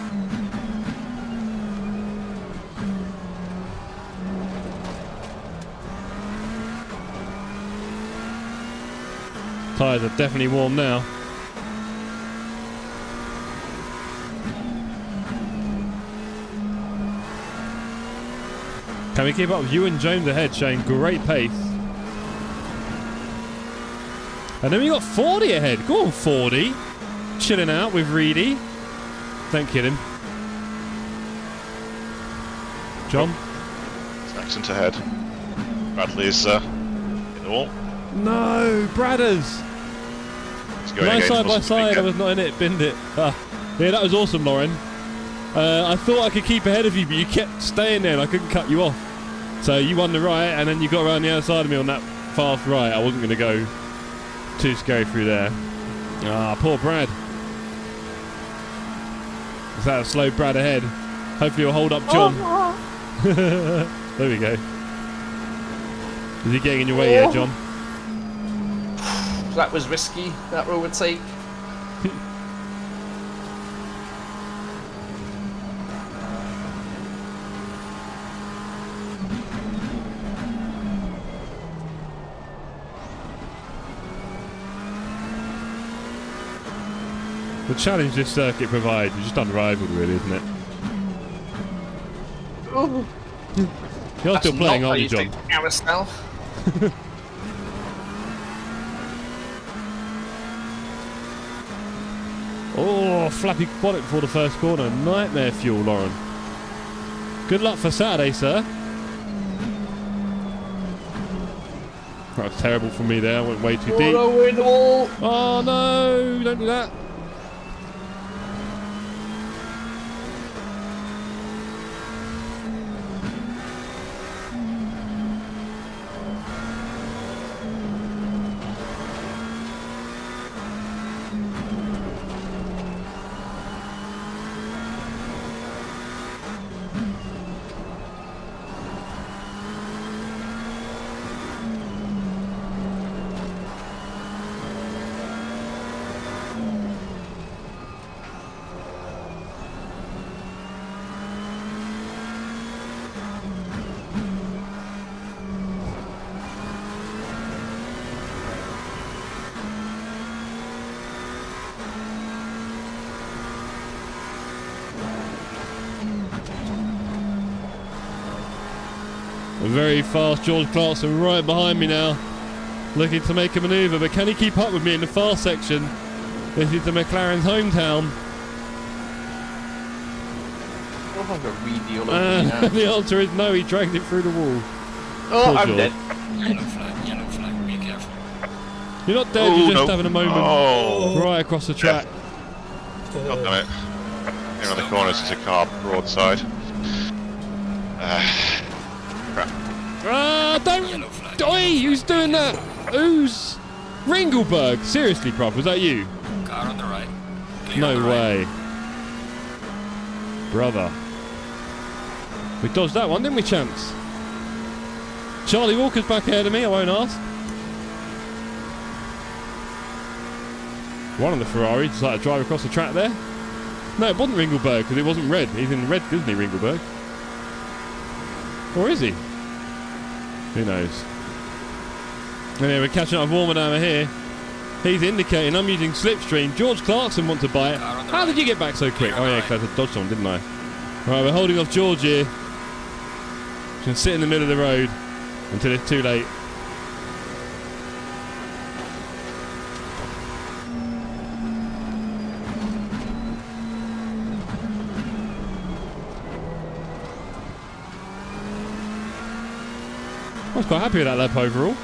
Tyres are definitely warm now. Can we keep up with Ewan Jones ahead, showing great pace? And then we got 40 ahead. Go on, 40. Chilling out with Reedy. Don't kill him. John? Accent ahead. Bradley's in the wall. No, Bradders. He's going Nice against side by Muscle side. I Speaker. was not in it. Binned it. Yeah, that was awesome, Lauren. I thought I could keep ahead of you, but you kept staying there and I couldn't cut you off. So you won the right, and then you got around the other side of me on that fast right. I wasn't going to go too scary through there. Ah, poor Brad. Is that a slow Brad ahead? Hopefully you'll hold up John. There we go. Is he getting in your way here, John? That was risky, that overtake. The challenge this circuit provides is just unrivaled, really, isn't it? Ooh. You're still playing, aren't you, John? John? Carousel. Oh, flappy bonnet before the first corner. Nightmare fuel, Lauren. Good luck for Saturday, sir. That was terrible from me there. I went way too deep. We're in the wall. Oh, no. Don't do that. A very fast George Clarkson right behind me now, looking to make a manoeuvre, but can he keep up with me in the fast section? This is the McLaren's hometown. The answer is no, he dragged it through the wall. Oh, Poor I'm George. dead. Yellow flag, be careful. You're not dead, Oh, you're just no. having a moment Oh. right across the track. God damn it. Here on the corners is a car broadside. Crap. Ah, don't! Yellow flag. Oi, who's doing that? Who's... Ringelberg? Seriously, Prof, was that you? Car on the right. Clear No on the right. way. Brother. We dodged that one, didn't we, Chance? Charlie Walker's back ahead of me, I won't ask. One of the Ferraris decided to drive across the track there. No, it wasn't Ringelberg, because it wasn't red. He's in red, isn't he, Ringelberg? Or is he? Who knows? Anyway, we're catching up with Warmanhammer here. He's indicating I'm using slipstream. George Clarkson wants to buy it. How did you get back so quick? Oh yeah, because I dodged someone, didn't I? Right, we're holding off George here. Just gonna sit in the middle of the road until it's too late. I was quite happy with that lap overall.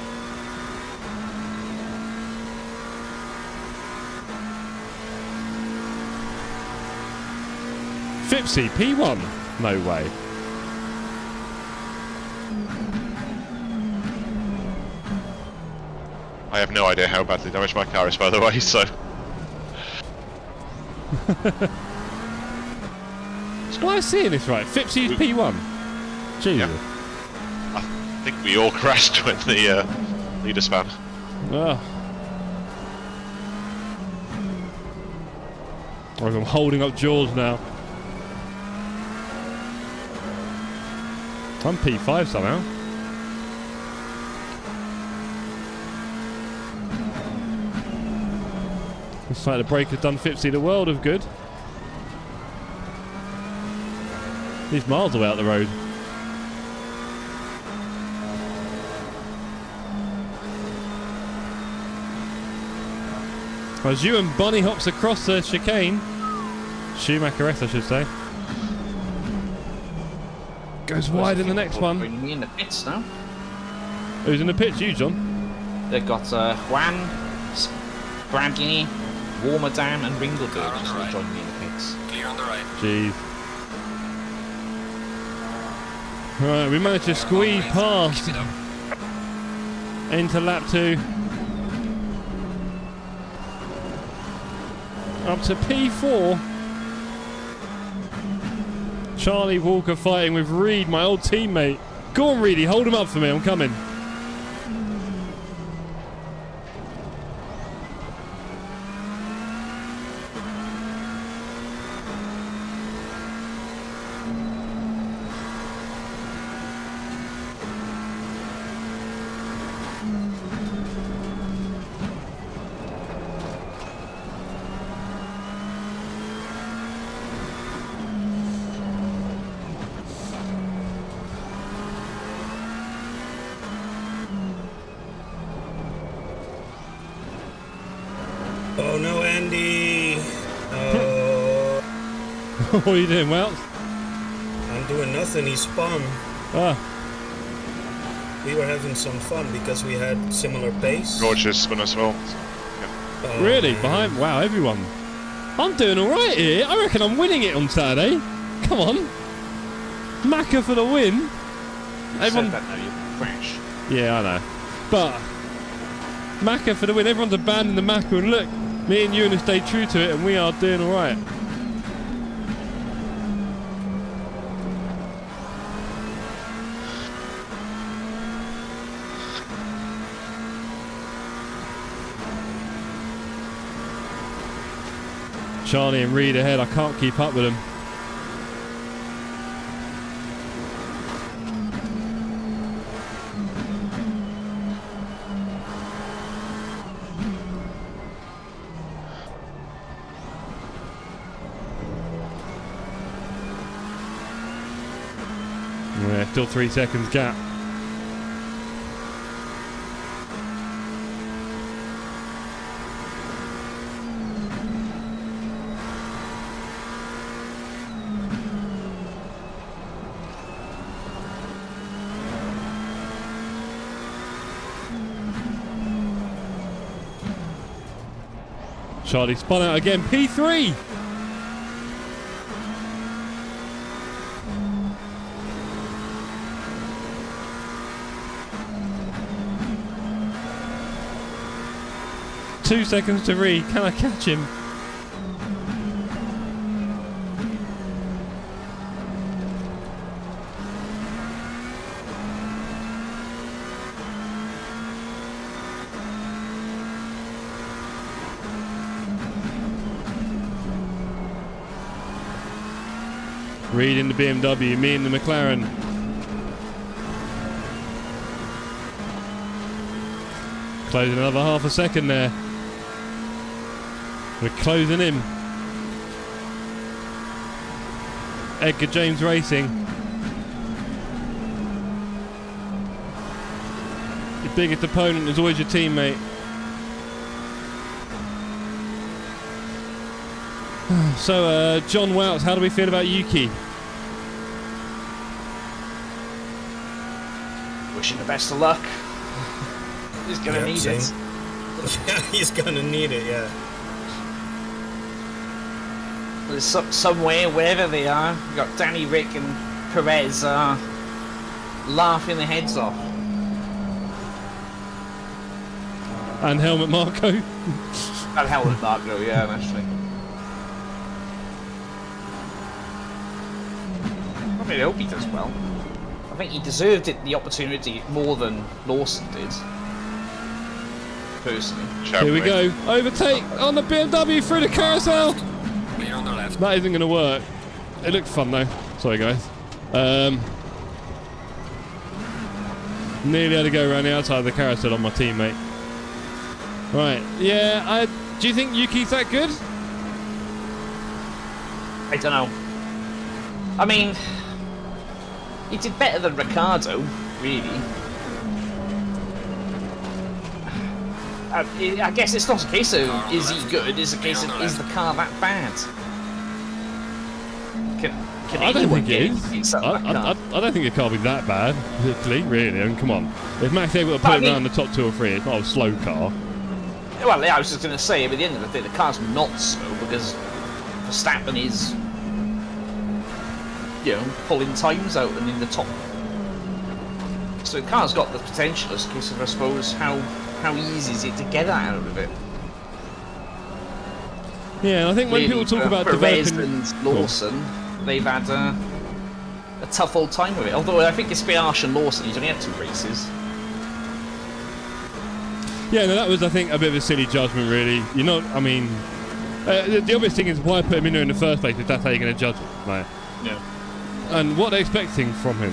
Fipsy, P1. No way. I have no idea how badly damaged my car is, by the way, so... Am I seeing this right? Fipsy's P1? Jesus. Yeah. I think we all crashed when the leader span. Oh. I'm holding up jaws now. I'm P5 somehow. Looks like the brake has done Fipsy the world of good. He's miles away out the road. As you and Bonnie hops across the chicane, Schumacher S, I should say, goes wide in the next one. Bring me in the pits now. Who's in the pits? You, John? They've got Juan, Bradley, Warmerdam, and Ringleberg Car on the right. joining me in the pits. Clear on the right. Jeez. Right, we managed to squeeze past Keep it up. into lap 2. Up to P4. Charlie Walker fighting with Reed, my old teammate. Go on, Reedy, hold him up for me, I'm coming. Oh no, Andy! Oh, What are you doing, Welts? I'm doing nothing. He spun. Ah, We were having some fun because we had similar pace. Gorgeous spin as well. Oh, really? man. Behind? Wow, everyone. I'm doing alright here. I reckon I'm winning it on Saturday. Come on. Macca for the win. Everyone. Said that now, you crash. Yeah, I know. But Macca for the win. Everyone's abandoning the Macca, and look, me and you have stayed true to it, and we are doing all right. Charlie and Reed ahead. I can't keep up with them. Yeah, still 3 seconds gap. Charlie spun out again. P3. Two seconds to Reed. Can I catch him? Reed in the BMW, me in the McLaren. Closing another half a second there. We're closing in. Edgar James Racing. Your biggest opponent is always your teammate. So, John Woutz, how do we feel about Yuki? Wishing the best of luck. He's gonna Yep, need same. it. Yeah, he's gonna need it, yeah. There's somewhere, wherever they are, you've got Danny, Rick and Perez laughing their heads off. And Helmet Marco. And Helmet Marco, yeah, actually. I mean, I hope he does well. I think he deserved the opportunity more than Lawson did. Personally. Here we go. Overtake on the BMW through the carousel. Clear on the left. That isn't going to work. It looked fun though. Sorry guys. Nearly had to go around the outside of the carousel on my teammate. Right. Yeah. Do you think Yuki's that good? I don't know. I mean, he did better than Ricciardo, really. I guess it's not a case of is he good, it's a case of is the car that bad? Can I don't think it it is. I don't think it can't be that bad, particularly, really. I mean, come on. If Max able to put it around the top 2 or 3, it's not a slow car. Well, yeah, I was just going to say, at the end of the day, the car's not slow because Verstappen is, you know, pulling times out and in the top. So the car's got the potential, as a case of, I suppose, how easy is it to get out of it? Yeah, and I think when people talk about developing... and Lawson, they've had a tough old time with it. Although I think it's a bit harsh on Lawson, he's only had 2 races. Yeah, no, that was, I think, a bit of a silly judgment, really. You know, I mean, the obvious thing is why put him in there in the first place if that's how you're going to judge him, right? Yeah. And what they're expecting from him.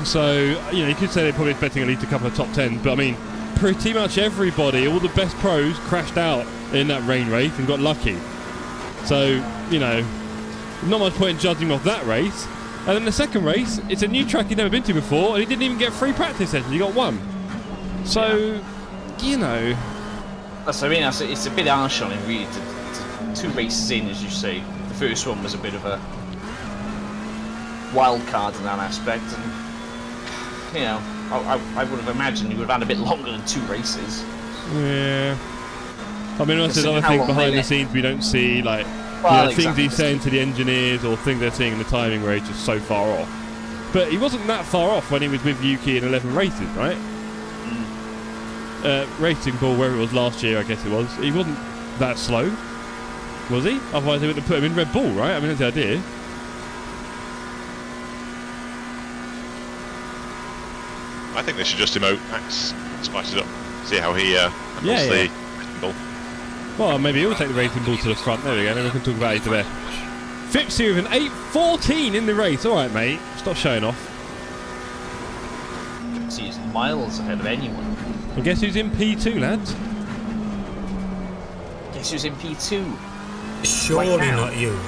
So, you know, you could say they're probably expecting at least a couple of top 10s, but I mean, pretty much everybody, all the best pros, crashed out in that rain race and got lucky. So, you know, not much point in judging off that race. And then the second race, it's a new track he'd never been to before, and he didn't even get 3 practice sessions, he got 1. So, you know... That's, I mean, it's a bit harsh on him, really, to 2 races in, as you say. The first one was a bit of a wild card in that aspect, and, you know, I would have imagined he would have had a bit longer than 2 races. Yeah. I mean, there's other things behind the scenes we don't see, like, well, things he's saying to the engineers or things they're seeing in the timing where he's just so far off. But he wasn't that far off when he was with Yuki in 11 races, right? Racing Ball, where it was last year, I guess it was. He wasn't that slow, was he? Otherwise they would have put him in Red Bull, right? I mean, that's the idea. I think they should just demote Max, spice it up, see how he handles the Racing Ball. Well, maybe he'll take the Racing Ball to the front. There we go. Then we can talk about it the best. Phipps here with an 8.14 in the race. All right, mate. Stop showing off. He's miles ahead of anyone. And guess who's in P2, lads? Guess who's in P2? Surely Right not you.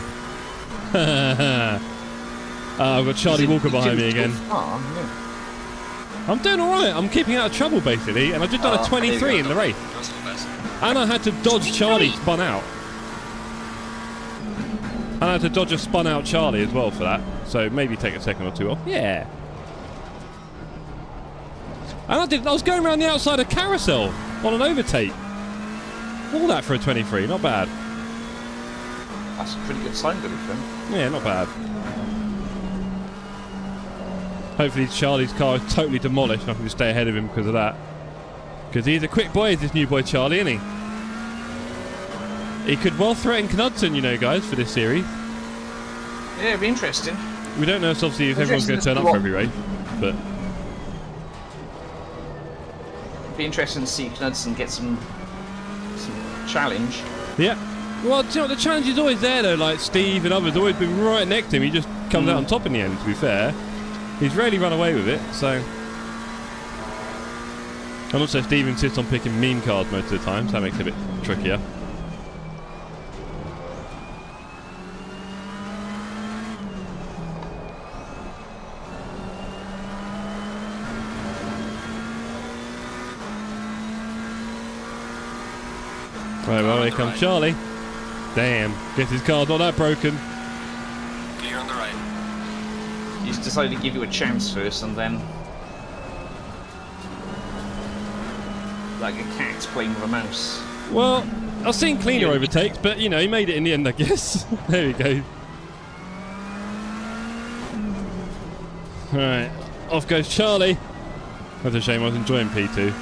I've got Charlie Walker behind me again. I'm doing alright. I'm keeping out of trouble, basically. And I've just done a 23 in the race. And I had to dodge Charlie spun out. And I had to dodge a spun out Charlie as well for that. So maybe take a second or 2 off. Yeah. And I was going around the outside of carousel on an overtake. All that for a 23, not bad. That's a pretty good sign, good for him. Yeah, not bad. Hopefully Charlie's car is totally demolished and I can just stay ahead of him because of that. Because he's a quick boy, is this new boy Charlie, isn't he? He could well threaten Knudsen, you know, guys, for this series. Yeah, it'd be interesting. We don't know, obviously, if everyone's going to turn up for every race, but... Be interesting to see Knudsen get some challenge. Yeah. Well, do you know, the challenge is always there, though. Like Steve and others always been right next to him. He just comes out on top in the end, to be fair. He's rarely run away with it, so... And also Steve insists on picking meme cards most of the time, so that makes it a bit trickier. Right, well, here comes Charlie. Damn, guess his car's not that broken. Clear on the right. He's decided to give you a chance first and then... like a cat playing with a mouse. Well, I've seen cleaner overtakes, but, you know, he made it in the end, I guess. There we go. Alright, off goes Charlie. That's a shame, I was enjoying P2.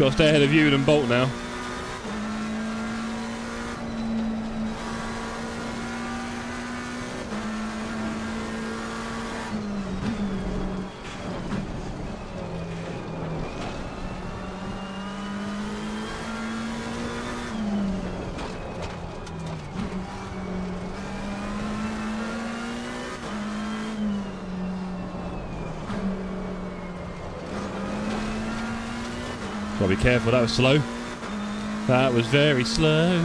Got to stay ahead of you and Bolt now. Gotta be careful, that was slow. That was very slow.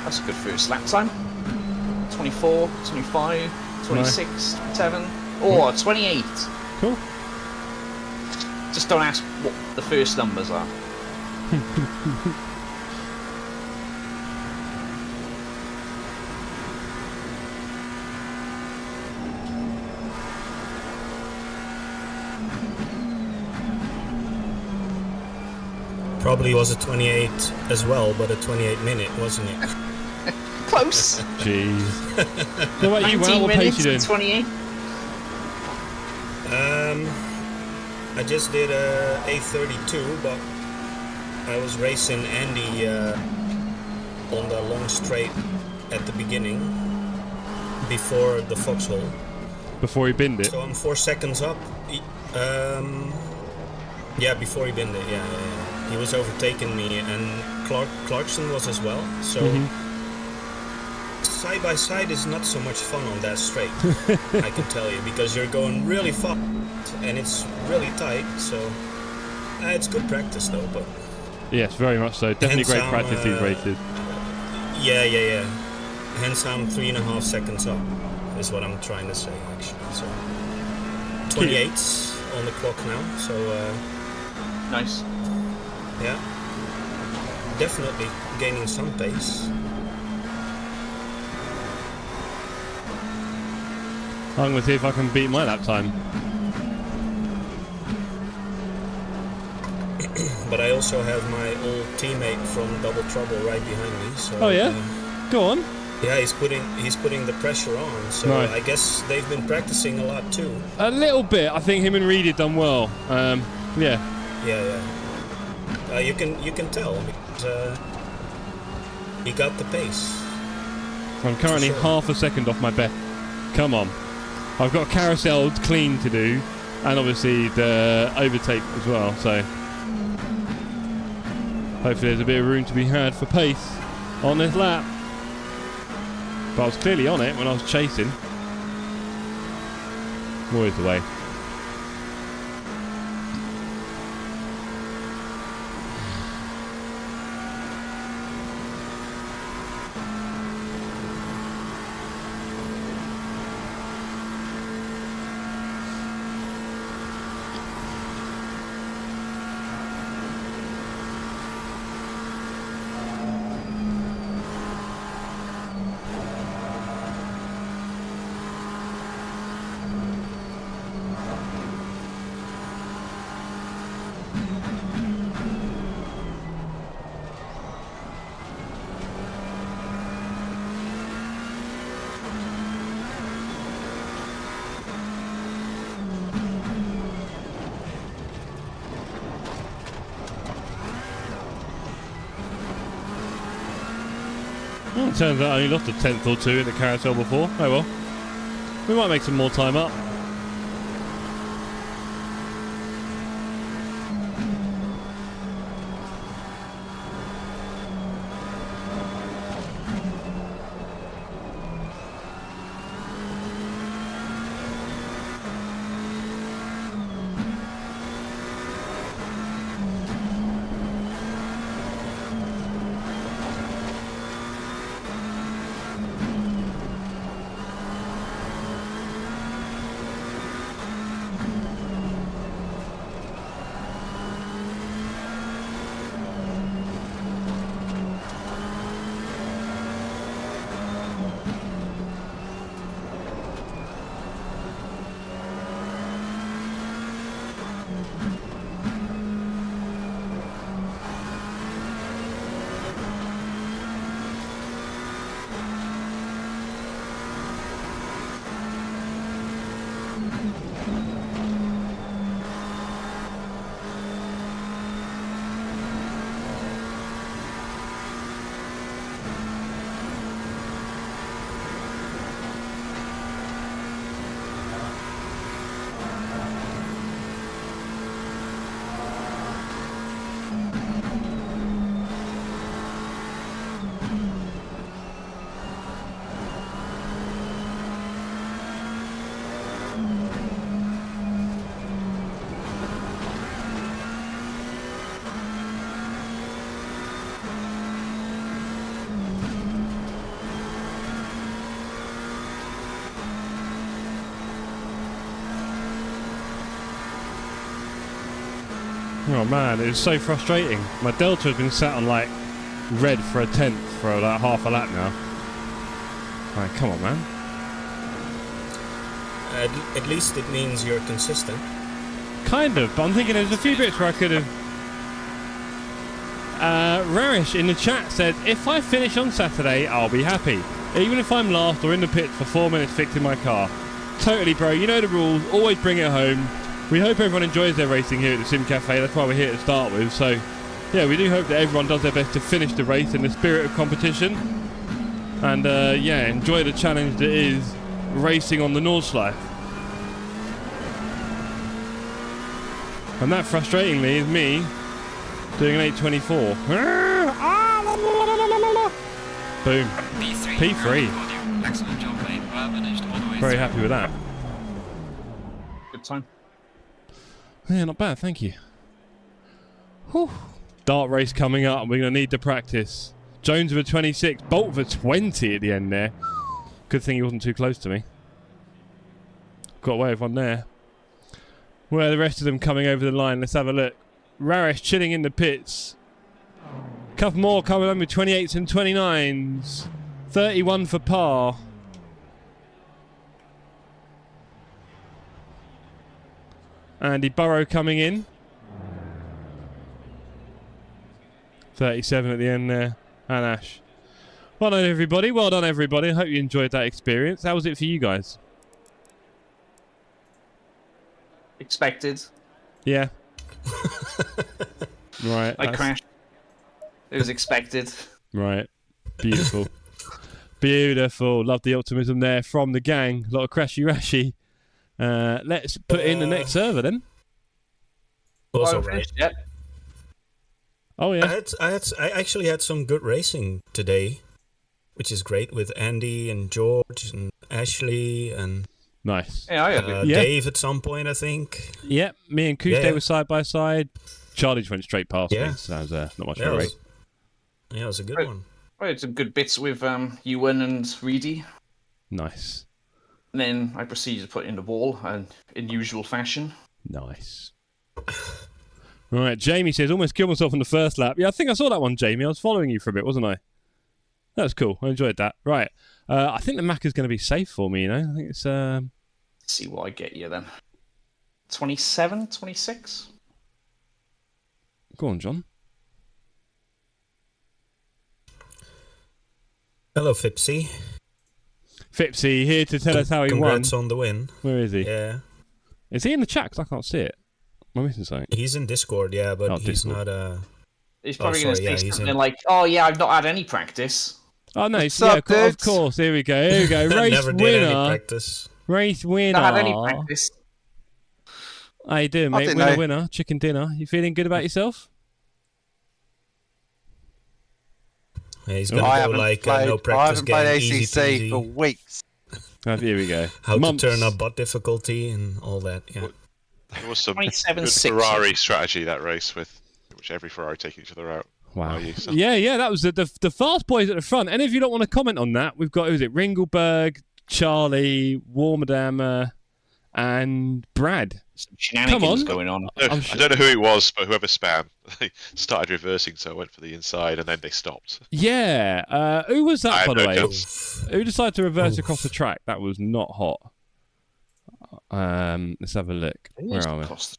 That's a good first lap time. 24, 25, 26, 27, or 28. Cool. Just don't ask what the first numbers are. Probably was a 28 as well, but a 28 minute, wasn't it? Close. Jeez. So what, you 19 what pace minutes you doing? 28. I just did a A32, but I was racing Andy on the long straight at the beginning, before the foxhole. Before he binned it? So I'm 4 seconds up. Yeah, before he binned it, yeah. He was overtaking me, and Clarkson was as well. So side by side is not so much fun on that straight, I can tell you, because you're going really fast and it's really tight. So it's good practice though. But yes, very much so. Definitely great practice these races. Yeah. Hence I'm 3.5 seconds up, is what I'm trying to say actually. So 28's on the clock now. So Nice. yeah, definitely gaining some pace. I'm going to see if I can beat my lap time. But I also have my old teammate from Double Trouble right behind me. So, Oh yeah? Go on. Yeah, he's putting the pressure on. So Nice. I guess they've been practicing a lot too. A little bit. I think him and Reed have done well. Yeah. Yeah. You can tell because he got the pace. I'm currently Sure. half a second off my best. Come on. I've got carousel clean to do, and obviously the overtake as well, so hopefully there's a bit of room to be had for pace on this lap. But I was clearly on it when I was chasing. Always the way. Turns out I only lost a tenth or two in the carousel before. Oh well. We might make some more time up. Oh man, it's so frustrating. My Delta has been sat on like red for a 10th for like half a lap now. Right, come on, man. At least it means you're consistent. Kind of, but I'm thinking there's a few bits where I could have. Rarish in the chat said, if I finish on Saturday, I'll be happy. Even if I'm last or in the pits for 4 minutes fixing my car. Totally, bro. You know the rules. Always bring it home. We hope everyone enjoys their racing here at the Sim Cafe. That's why we're here to start with. So, yeah, we do hope that everyone does their best to finish the race in the spirit of competition. And, yeah, enjoy the challenge that is racing on the Nordschleife. And that, frustratingly, is me doing an 824. Boom. P3. Excellent job, mate. Well managed all the way Very through. happy with that. Good time. Yeah, not bad, thank you. Whew. Dart race coming up, and we're going to need to practice. Jones with a 26, Bolt with a 20 at the end there. Good thing he wasn't too close to me. Got away with one there. Where are the rest of them coming over the line? Let's have a look. Rarish chilling in the pits. Couple more coming on with 28s and 29s. 31 for par. Andy Burrow coming in. 37 at the end there. And Ash. Well done, everybody. Well done, everybody. I hope you enjoyed that experience. How was it for you guys? Expected. Yeah. Right. I crashed. It was expected. Right. Beautiful. Beautiful. Love the optimism there from the gang. A lot of crashy-rashy. Let's put in the next server then. Also, Finished yet? Oh yeah. I actually had some good racing today, which is great with Andy and George and Ashley and Nice. Yeah, I had it. Yeah. Dave at some point, I think. Yep. Me and Kuste Yeah. were side by side. Charlie just went straight past Yeah. me. So that was not much Yeah, of a it race. was, it was a good Right. one. I had some good bits with Ewan and Reedy. Nice. And then I proceeded to put in the wall in usual fashion. Nice. Right, Jamie says, almost killed myself on the first lap. Yeah, I think I saw that one, Jamie. I was following you for a bit, wasn't I? That was cool. I enjoyed that. Right. I think the Mac is going to be safe for me, you know? I think it's... Let's see what I get you then. 27, 26? Go on, John. Hello, Fipsy. Fipsy here to tell us how he won. Congrats on the win. Where is he? Yeah. Is he in the chat? 'Cause I can't see it. Am I missing something? He's in Discord, yeah, but Oh, he's Discord. not He's probably going to sorry, say yeah, he's something in. like, oh yeah, I've not had any practice. Oh, no. What's Yeah, up, of dudes? course. Here we go. Here we go. Race never did any winner. practice. Race winner. Not had any practice. How you doing, I mate? didn't Winner, know. winner. Chicken dinner. You feeling good about yourself? Yeah, he's I gonna go haven't like played, no I practice haven't played game, easy ACC for peasy. weeks. Here we go. How Mumps. to turn up bot difficulty and all that. Yeah. There was some 27, good 6. Ferrari strategy that race with which every Ferrari taking each other out. Wow. Are you, so- Yeah, that was the fast boys at the front. And if you don't want to comment on that, we've got, who's it? Ringelberg, Charlie, Warmadammer, and Brad. Some shenanigans on. going on. I I'm sure- don't know who it was, but whoever spam, they started reversing, so I went for the inside, and then they stopped. Yeah. Who was I that, had by the no way? chance. Who decided to reverse Oof. across the track? That was not hot. Let's have a look. Where are we? What's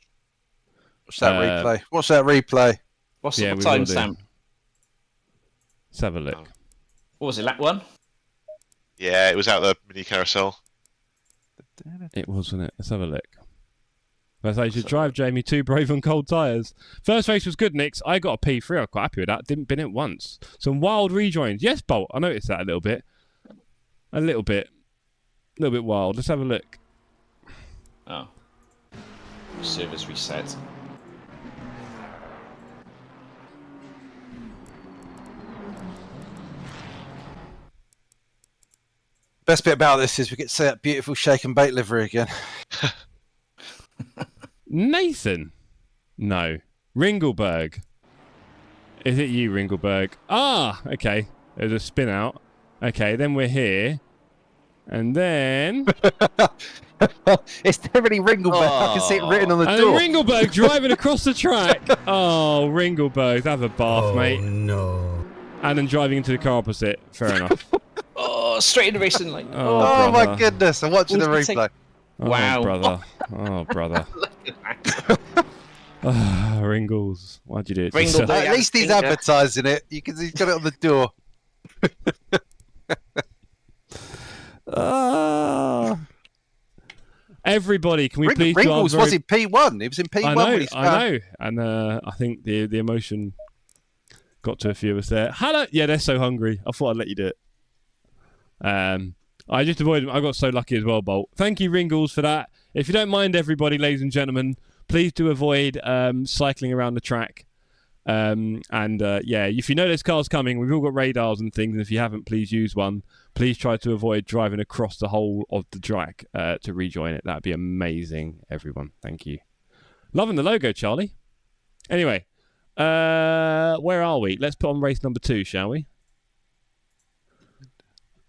that Uh, replay? What's that replay? What's Yeah, the we will do. timestamp? Let's have a look. Oh. What was it, lap 1? Yeah, it was out the mini carousel. It was, wasn't it? Let's have a look. That's how you should drive, Jamie. Too brave on cold tyres. First race was good, Nix. I got a P3. I was quite happy with that. Didn't bin it once. Some wild rejoins. Yes, Bolt. I noticed that a little bit. A little bit. A little bit wild. Let's have a look. Oh. Service reset. Best bit about this is we get to see that beautiful shake and bake livery again. Nathan? No. Ringelberg. Is it you, Ringelberg? Ah, okay. There's a spin out. Okay, then we're here. And then... It's definitely Ringleberg. I can see it written on the and door. then Ringleberg driving across the track. Oh, Ringleberg, have a bath, mate. No. And then driving into the car opposite. Fair enough. Oh, straight in the racing lane. Oh my goodness! I'm watching the Who's gonna replay. Wow. Oh, brother. Oh, brother. Ringles. Why'd you do it? to Ringle yourself? At least he's advertising it. He's got it on the door. Everybody, can we please do our Ringles very... was in P1. He was in P1 when he's I know. And I think the emotion got to a few of us there. Hello. Yeah, they're so hungry. I thought I'd let you do it. I just avoided them. I got so lucky as well, Bolt. Thank you, Ringles, for that. If you don't mind, everybody, ladies and gentlemen, please do avoid cycling around the track. Yeah, if you know there's cars coming, we've all got radars and things, and if you haven't, please use one. Please try to avoid driving across the whole of the track to rejoin it. That'd be amazing, everyone. Thank you. Loving the logo, Charlie. Anyway, where are we? Let's put on race number 2, shall we?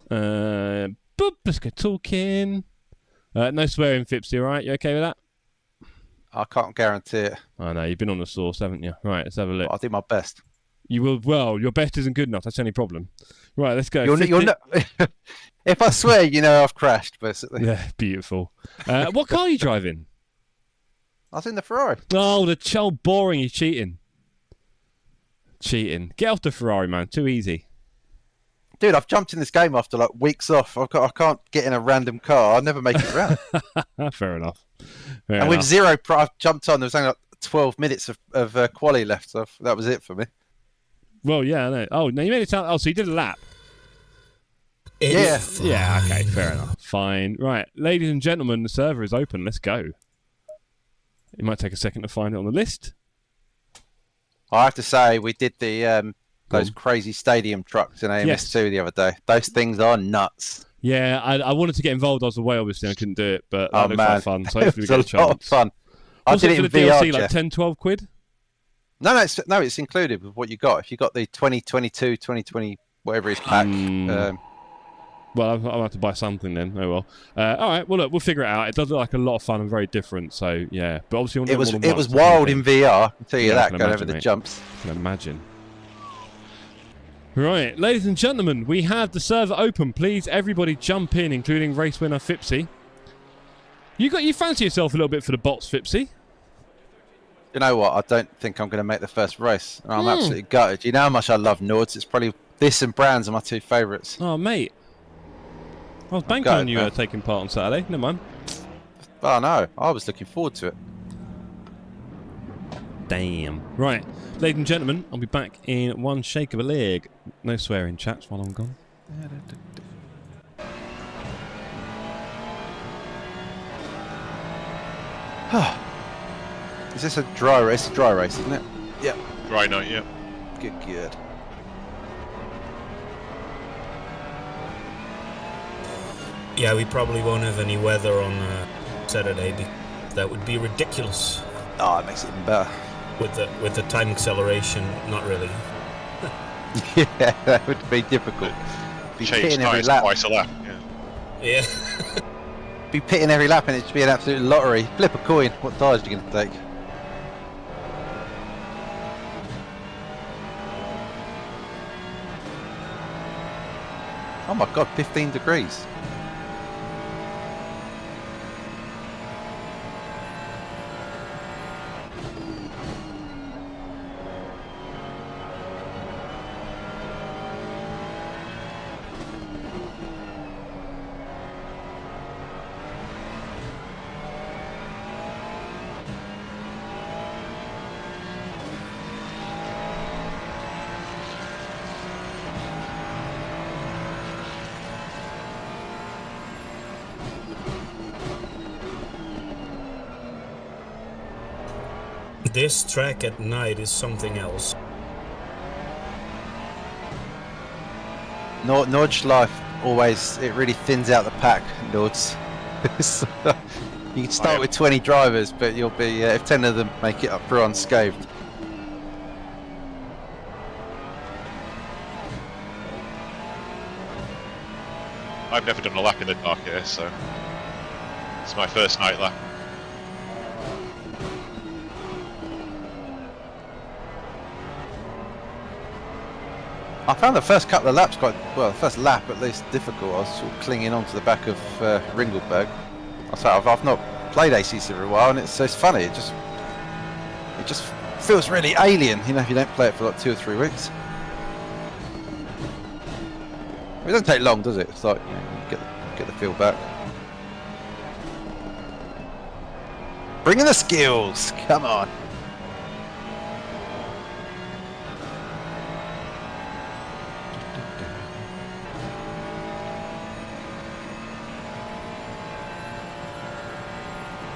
Let's get talking. No swearing, Fipsy, all right? You okay with that? I can't guarantee it. I know, you've been on the sauce, haven't you? Right, let's have a look. I'll do my best. You will, well, your best isn't good enough. That's the only problem. Right, let's go. You're not, if I swear, you know I've crashed, basically. Yeah, beautiful. What car are you driving? I was in the Ferrari. Oh, the child boring. You're cheating. Cheating. Get off the Ferrari, man. Too easy. Dude, I've jumped in this game after like weeks off. I can't get in a random car. I'll never make it around. Fair enough. And with zero, I've jumped on. There was only like 12 minutes of quali left. So that was it for me. Well, yeah, I know. Oh, no, you made it sound... Oh, so you did a lap. Yeah. Yeah, okay, fair enough. Fine. Right, ladies and gentlemen, the server is open. Let's go. It might take a second to find it on the list. I have to say, we did the those crazy stadium trucks in AMS2 the other day. Those things are nuts. Yeah, I wanted to get involved. I was away, obviously. I couldn't do it, but that looks like fun. So hopefully we It get a was chance. a lot of fun. I What's did it it for in the VR, DLC, like Jeff. 10, 12 quid? No, it's included with what you got. If you got the 2022, 2020, whatever is pack. Well, I'll have to buy something then. Oh well. All right. Well, look, we'll figure it out. It does look like a lot of fun and very different. So yeah, but obviously it was wild in VR. I'll tell you that, going over the mate. jumps. I can imagine. Right, ladies and gentlemen, we have the server open. Please, everybody, jump in, including race winner Fipsy. You fancy yourself a little bit for the bots, Fipsy? You know what? I don't think I'm going to make the first race. I'm absolutely gutted. You know how much I love Nords. It's probably this and Brands are my two favourites. Oh, mate. I was banking on you taking part on Saturday. Never mind. Oh, no. I was looking forward to it. Damn. Right. Ladies and gentlemen, I'll be back in one shake of a leg. No swearing, chats, while I'm gone. Is this a dry race? It's a dry race, isn't it? Yeah. Dry night, yeah. Good. Yeah, we probably won't have any weather on Saturday. That would be ridiculous. Oh, it makes it even better. With the time acceleration, not really. Yeah, that would be difficult. Be Change pitting every tyres lap. twice a lap. Yeah. Yeah. Be pitting every lap and it'd be an absolute lottery. Flip a coin. What tyres are you going to take? Oh my god, 15 degrees. This track at night is something else. Nord's life always, it really thins out the pack, Nords. You can start with 20 drivers, but you'll be, if 10 of them make it up through unscathed. I've never done a lap in the dark here, so it's my first night lap. I found the first couple of laps quite well. The first lap, at least, difficult. I was sort of clinging onto the back of Ringelberg. I say I've not played ACC for a while, and it's funny. It just feels really alien, you know, if you don't play it for like 2 or 3 weeks. It doesn't take long, does it? It's like, you know, get the feel back. Bring in the skills. Come on.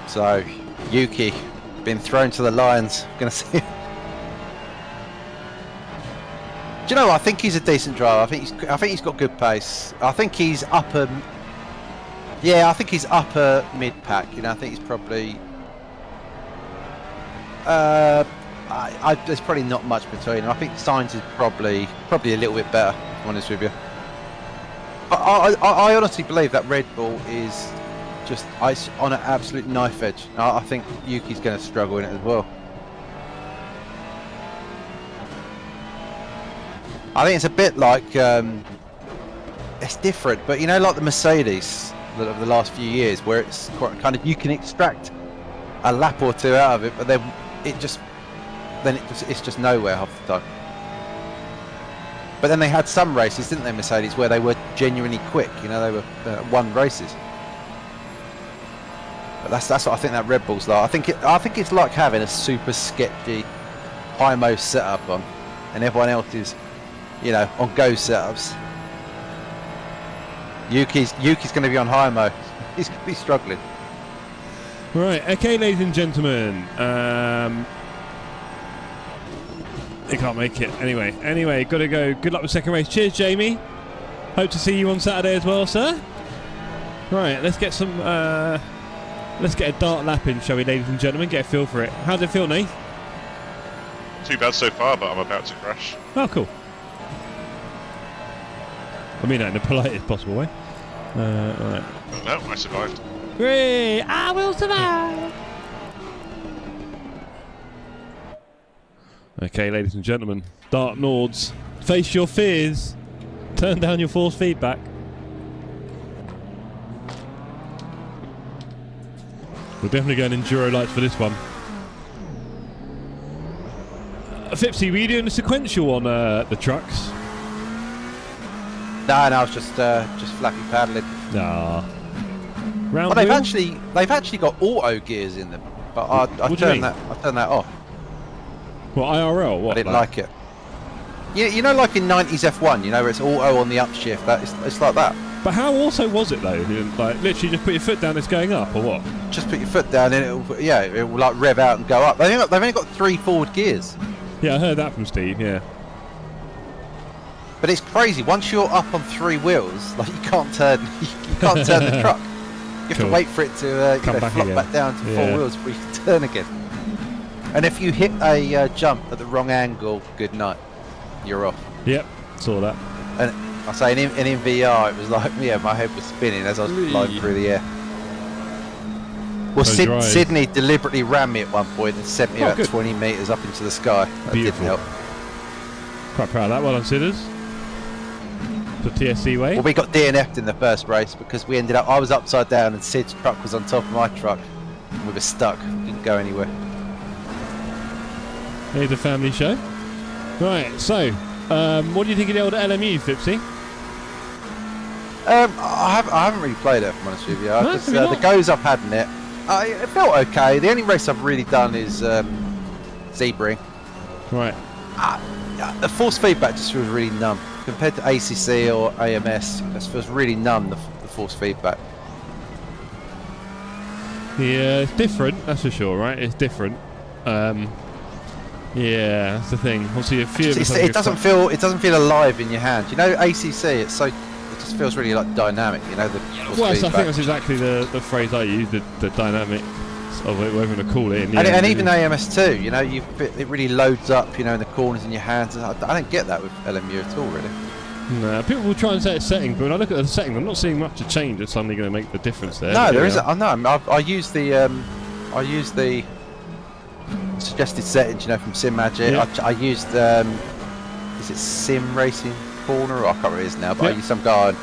So, Yuki, been thrown to the lions. Gonna see. Do you know what? I think he's a decent driver. I think he's got good pace. I think he's upper. Yeah, I think he's upper mid pack. You know, I think he's probably. There's probably not much between. I think Sainz is probably a little bit better. If I'm honest with you. I honestly believe that Red Bull is just ice on an absolute knife edge. I think Yuki's going to struggle in it as well. I think it's a bit like it's different, but you know, like the Mercedes of the last few years, where it's quite kind of, you can extract a lap or two out of it, but then it's just nowhere half the time. But then they had some races, didn't they, Mercedes, where they were genuinely quick. You know, they were won races. But that's what I think that Red Bull's like. I think it's like having a super sketchy high-mo setup on, and everyone else is, you know, on go setups. Yuki's going to be on high-mo. He's going to be struggling. Right, okay, ladies and gentlemen. He can't make it. Anyway, got to go. Good luck with second race. Cheers, Jamie. Hope to see you on Saturday as well, sir. Right, let's get some. Let's get a dart lap in, shall we, ladies and gentlemen? Get a feel for it. How does it feel, Nate? Too bad so far, but I'm about to crash. Oh, cool. I mean that in the politest possible way. Right. No, I survived. Great! I will survive! Okay, ladies and gentlemen. Dart Nords. Face your fears. Turn down your force feedback. We're definitely going enduro lights for this one. Fipsy, were you doing a sequential on the trucks? No, I was just flappy paddling. Nah. Round well, they've actually got auto gears in them, but I turned that off. What, IRL? What? I didn't like it. You know, like in 90s F1, you know, where it's auto on the upshift. It's like that. But how auto was it though? Like literally just put your foot down, it's going up, or what? Just put your foot down and it will like rev out and go up. They've only got 3 forward gears. Yeah, I heard that from Steve. Yeah. But it's crazy. Once you're up on 3 wheels, like you can't turn the truck. You have to wait for it to flop back down to 4 wheels before you can turn again. And if you hit a jump at the wrong angle, good night. You're off. Yep, saw that. And I say in VR, it was like, yeah, my head was spinning as I was flying through the air. Well, Sydney deliberately ran me at one point and sent me about 20 metres up into the sky. That Beautiful. didn't help. Quite proud of that. Well done, Sidders. The TSC way. Well, we got DNF'd in the first race because we ended up, I was upside down and Sid's truck was on top of my truck. We were stuck. We didn't go anywhere. Here's a family show. Right, so, what do you think of the old LMU, Fipsy? I haven't really played it, if I'm honest with you. The goes I've had in it, it felt okay. The only race I've really done is Sebring. Right. The force feedback just feels really numb. Compared to ACC or AMS, it just feels really numb, the force feedback. Yeah, it's different, that's for sure, right? It's different. Yeah, that's the thing. Obviously, a few it doesn't feel alive in your hand. You know, ACC, it just feels really like dynamic. You know, I think that's exactly the phrase I use, the dynamic of it, whatever you want to call it. And even AMS too. You know, it really loads up. You know, in the corners in your hands. I don't get that with LMU at all, really. No, people will try and set a setting, but when I look at the setting, I'm not seeing much to change that's suddenly going to make the difference there. No, there isn't. I know. I use the suggested settings, you know, from Simagic. Yeah. I used is it Sim Racing Corner? Or I can't remember his now, but I used some guy on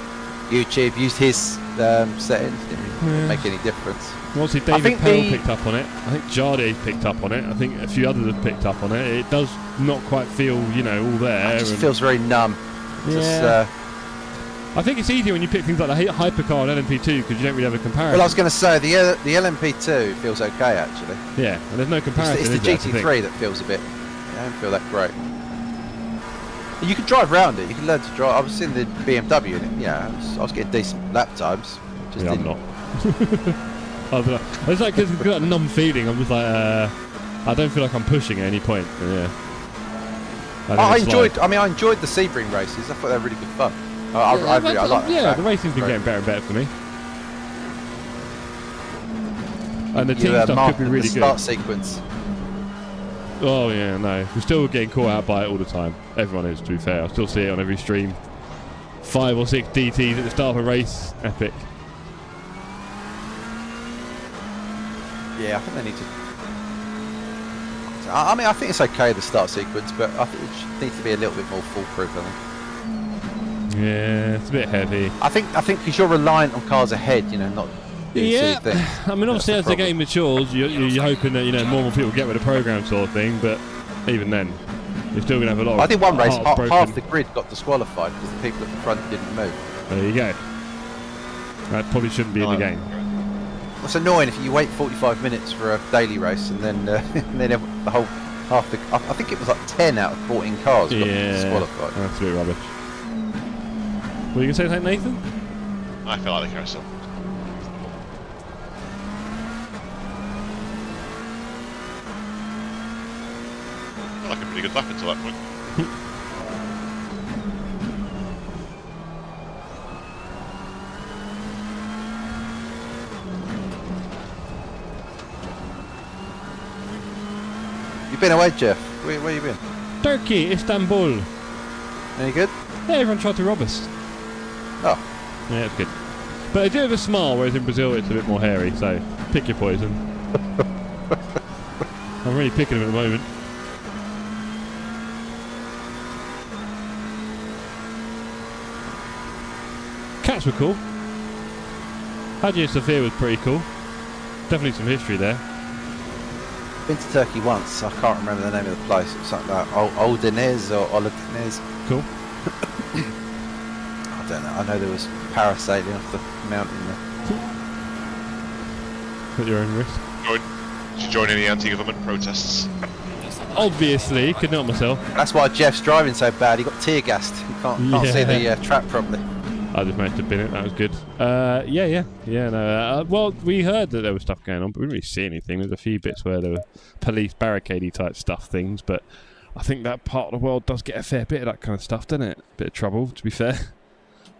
YouTube. Used his settings. Didn't really make any difference. Well, see, David Powell picked up on it. I think Jade picked up on it. I think a few others have picked up on it. It does not quite feel, you know, all there. It just feels very numb. Yeah. I think it's easier when you pick things like the Hypercar and LMP2 because you don't really have a comparison. Well, I was going to say the LMP2 feels okay actually. Yeah, and there's no comparison. It's the GT3 that feels a bit. I don't feel that great. And you can drive around it. You can learn to drive. I was in the BMW and I was getting decent lap times. Just I'm not. I don't know. It's like because it's got a numb feeling. I'm just like, I don't feel like I'm pushing at any point. Yeah. I enjoyed the Sebring races. I thought they were really good fun. I like the racing's been getting better and better for me. And the team stuff could be really good. Start sequence. Oh yeah, no, we're still getting caught out by it all the time. Everyone is, to be fair. I still see it on every stream. 5 or 6 DTs at the start of a race, epic. Yeah, I think they need to. I mean, I think it's okay, the start sequence, but I think it needs to be a little bit more foolproof, I think. Yeah, it's a bit heavy. I think because you're reliant on cars ahead, you know, not doing silly things. I mean, obviously as the game matures, you're hoping that, you know, more and more people get with the program sort of thing, but even then, you're still going to have a lot of... I did one race, half the grid got disqualified because the people at the front didn't move. There you go. That probably shouldn't be in the game. It's annoying if you wait 45 minutes for a daily race and then the whole half the... I think it was like 10 out of 14 cars got disqualified. That's a bit rubbish. Were you going to say something, Nathan? I feel like the carousel. I feel like a pretty good lap until that point. You've been away, Jeff? Where you been? Turkey, Istanbul. Any good? Yeah, everyone tried to rob us. Oh. Yeah, it's good. But I do have a smile, whereas in Brazil it's a bit more hairy, so pick your poison. I'm really picking them at the moment. Cats were cool. Hagia Sophia was pretty cool. Definitely some history there. Been to Turkey once. I can't remember the name of the place. It was something like Oldeniz or Olodeniz. Cool. I don't know. I know there was parasailing off the mountain there. At your own risk. Did you join any anti-government protests? Obviously, couldn't help myself. That's why Jeff's driving so bad. He got tear gassed. He can't see the track properly. I just managed to bin it. That was good. Yeah. No. Well, we heard that there was stuff going on, but we didn't really see anything. There's a few bits where there were police barricadey type stuff things, but I think that part of the world does get a fair bit of that kind of stuff, doesn't it? Bit of trouble, to be fair.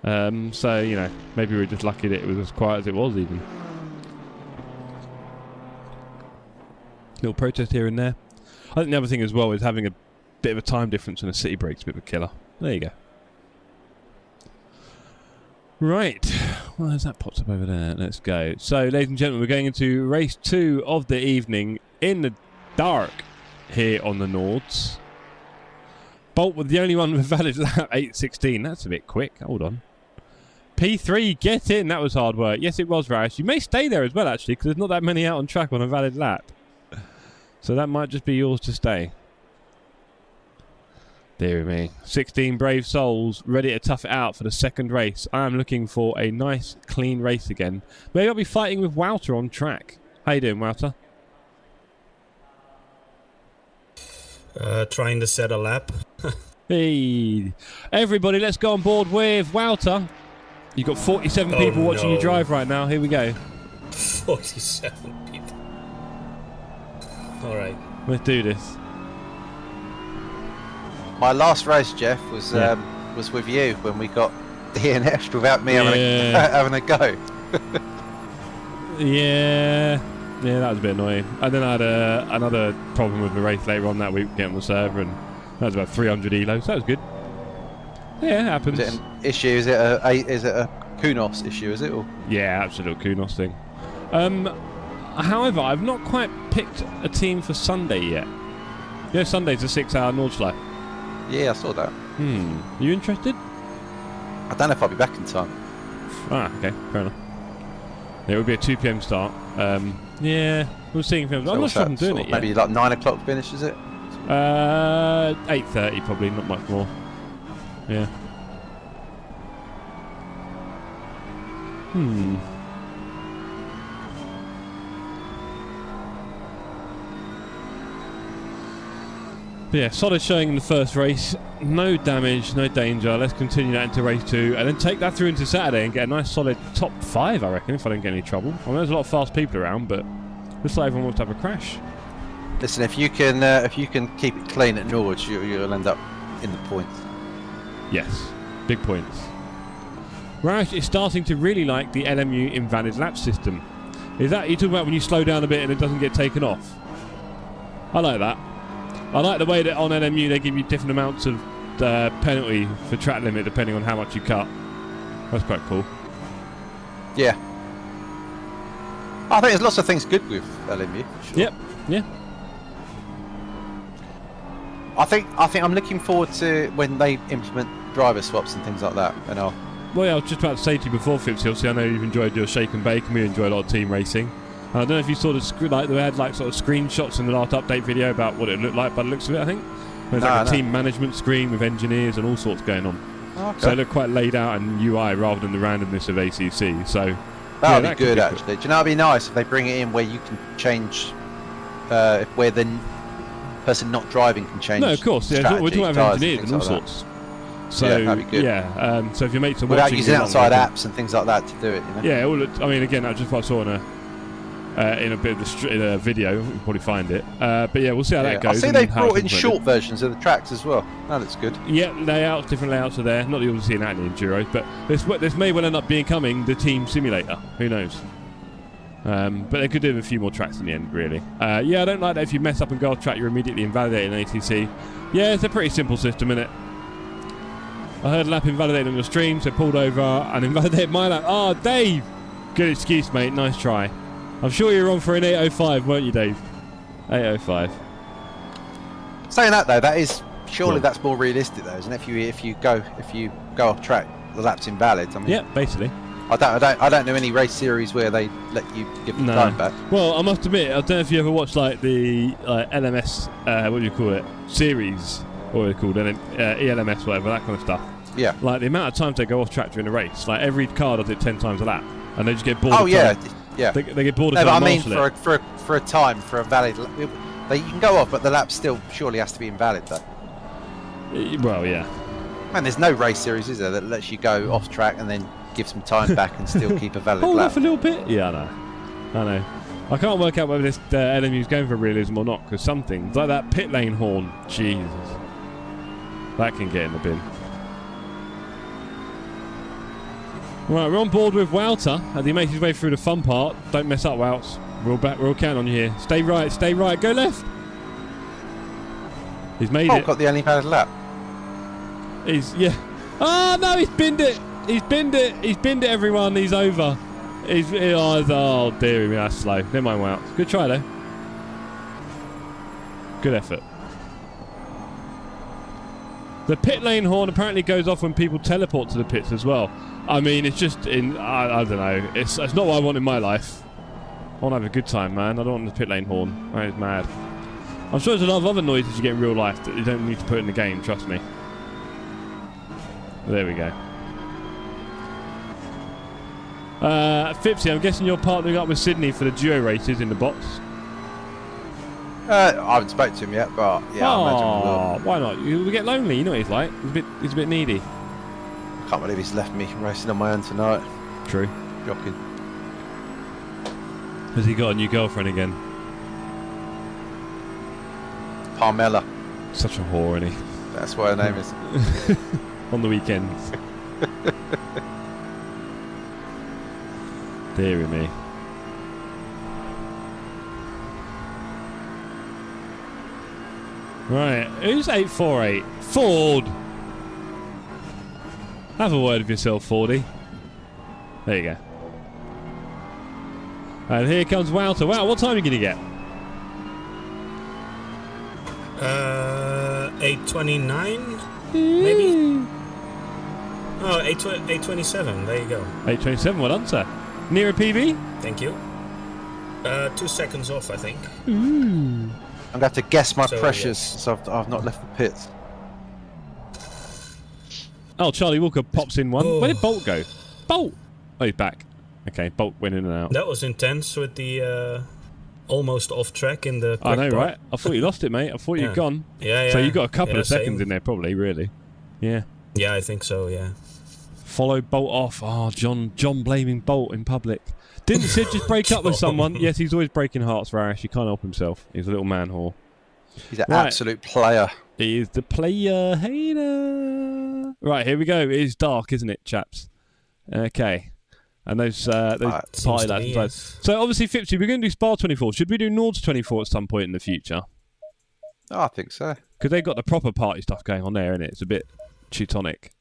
So, you know, maybe we're just lucky that it was as quiet as it was, even. Little protest here and there. I think the other thing as well is having a bit of a time difference when a city break's a bit of a killer. There you go. Right, well, there's that pops up over there. Let's go. So, ladies and gentlemen, we're going into race 2 of the evening in the dark here on the Nords. Bolt with the only one with valid lap 8:16. That's a bit quick. Hold on. P3, get in. That was hard work. Yes, it was, Rash. You may stay there as well, actually, because there's not that many out on track on a valid lap. So that might just be yours to stay. Dear me. 16 brave souls ready to tough it out for the second race. I am looking for a nice, clean race again. Maybe I'll be fighting with Wouter on track. How you doing, Wouter? Trying to set a lap. Hey, everybody, let's go on board with Wouter. You've got 47 people watching you drive right now. Here we go. 47 people. All right. Let's do this. My last race, Jeff, was with you when we got DNF'd without me having a go. Yeah, that was a bit annoying. And then I had another problem with the race later on that week getting on the server, and that was about 300 elos. That was good. Yeah, it happens. Is it an issue? Is it a Kunos issue? Is it? Or? Yeah, absolute Kunos thing. However, I've not quite picked a team for Sunday yet. Yeah, Sunday's a 6-hour Nordschleife. Yeah, I saw that. Are you interested? I don't know if I'll be back in time. Ah, okay, fair enough. Yeah, it would be a 2 PM start. Yeah, we'll see. I'm not sure if I'm doing it yet. Maybe like 9 o'clock finish, is it? 8:30 probably, not much more. Yeah. But yeah, solid showing in the first race. No damage, no danger. Let's continue that into race 2 and then take that through into Saturday and get a nice solid top 5, I reckon, if I don't get any trouble. I mean, there's a lot of fast people around, but looks like everyone wants to have a crash. Listen, if you can keep it clean at Nords, you'll end up in the points. Yes, big points. Roush is starting to really like the LMU invalid lap system. Is that you talking about when you slow down a bit and it doesn't get taken off? I like that. I like the way that on LMU they give you different amounts of penalty for track limit depending on how much you cut. That's quite cool. Yeah. I think there's lots of things good with LMU. Sure. Yep. Yeah. I think I'm looking forward to when they implement driver swaps and things like that. And Well, yeah, I was just about to say to you before, Fipsy, obviously I know you've enjoyed your shake and bake and we enjoy a lot of team racing. And I don't know if you saw they had like sort of screenshots in the last update video about what it looked like by the looks of it, I think. There's like a team management screen with engineers and all sorts going on. okay. So it looked quite laid out and UI rather than the randomness of ACC. So that would that be good, cool. actually. Do you know it'd be nice if they bring it in where you can change, where the person not driving can change. No, of course. Yeah, we're talking about engineers and all sorts. So yeah, that'd be good. Yeah, so if your mates are without watching, using outside apps and things like that to do it, you know. Yeah, well, I mean, again, that's just what I saw in a bit of in a video. You can probably find it. But yeah, we'll see how that goes. I see they brought in short versions of the tracks as well. That looks good. Yeah, different layouts are there. Not that you'll see that in Enduros, but this may well end up becoming the team simulator. Who knows? But they could do a few more tracks in the end, really. Yeah, I don't like that if you mess up and go off track, you're immediately invalidated in ATC. Yeah, it's a pretty simple system, isn't it? I heard a lap invalidated on your stream, so pulled over and invalidated my lap. Oh, Dave! Good excuse, mate. Nice try. I'm sure you were on for an 8:05, weren't you, Dave? 8:05. Saying that though, that is surely that's more realistic though, isn't it? If you go off track, the lap's invalid. I mean, yeah, basically. I don't know any race series where they let you give the time back. Well, I must admit, I don't know if you ever watched like the LMS, what do you call it, series, or they're called ELMS, whatever, that kind of stuff. Yeah. Like the amount of times they go off track during a race, like every car does it 10 times a lap, and they just get bored. Oh yeah, yeah. They get bored of no, but I mean for a time, for a valid, you can go off, but the lap still surely has to be invalid though. Well, yeah. Man, there's no race series, is there, that lets you go off track and then give some time back and still keep a valid Hold lap? off a little bit. Yeah, I know. I can't work out whether this LMU's going for realism or not, because some things, like that pit lane horn, Jesus, that can get in the bin. Right, we're on board with Wouter as he makes his way through the fun part. Don't mess up, Wouts. We're all counting on you here. Stay right, go left. He's made it. Got the only valid lap. Yeah. Oh no, he's binned it. He's binned it, everyone. He's over. Oh dear me, that's slow. Never mind, Wouts. Good try though. Good effort. The pit lane horn apparently goes off when people teleport to the pits as well. I mean, it's just I don't know. It's not what I want in my life. I want to have a good time, man. I don't want the pit lane horn. That is mad. I'm sure there's a lot of other noises you get in real life that you don't need to put in the game, trust me. There we go. Fipsy, I'm guessing you're partnering up with Sydney for the duo races in the box? I haven't spoken to him yet, but yeah, I imagine we will. Why not? You'll get lonely, you know what he's like. He's a bit needy. Can't believe he's left me racing on my own tonight. True. Joking. Has he got a new girlfriend again? Parmella. Such a whore, isn't he? That's what her name is. On the weekends. Deary me. Right, who's 848? Ford! Have a word with yourself, 40. There you go. And here comes Wouter. Wow, what time are you going to get? 8:29, maybe. Oh, 8:27. There you go. 8:27. Well done, sir. Near a PB? Thank you. 2 seconds off, I think. Ooh. I'm going to have to guess my So, pressures, yes. so I've not left the pits. Oh, Charlie Walker pops in one. Oh. Where did Bolt go? Bolt! Oh, he's back. Okay, Bolt went in and out. That was intense with the almost off track in the. I know, quick part. right? I thought you lost it, mate. I thought you'd Yeah. gone. Yeah, yeah. So you got a couple Yeah, of seconds same. in there, probably, really. Yeah. Yeah, I think so. Yeah. Followed Bolt off. Oh, John blaming Bolt in public. Didn't Sid just break up with someone? Yes, he's always breaking hearts for Arash. He can't help himself. He's a little man whore. He's an Right. absolute player. He is the player hater. Right, here we go. It is dark, isn't it, chaps? Okay. And those Right. party Seems to lads be, inside. yes. So obviously, Fipsy, we're going to do Spa 24. Should we do Nords 24 at some point in the future? Oh, I think so. Because they've got the proper party stuff going on there, innit? It's a bit Teutonic.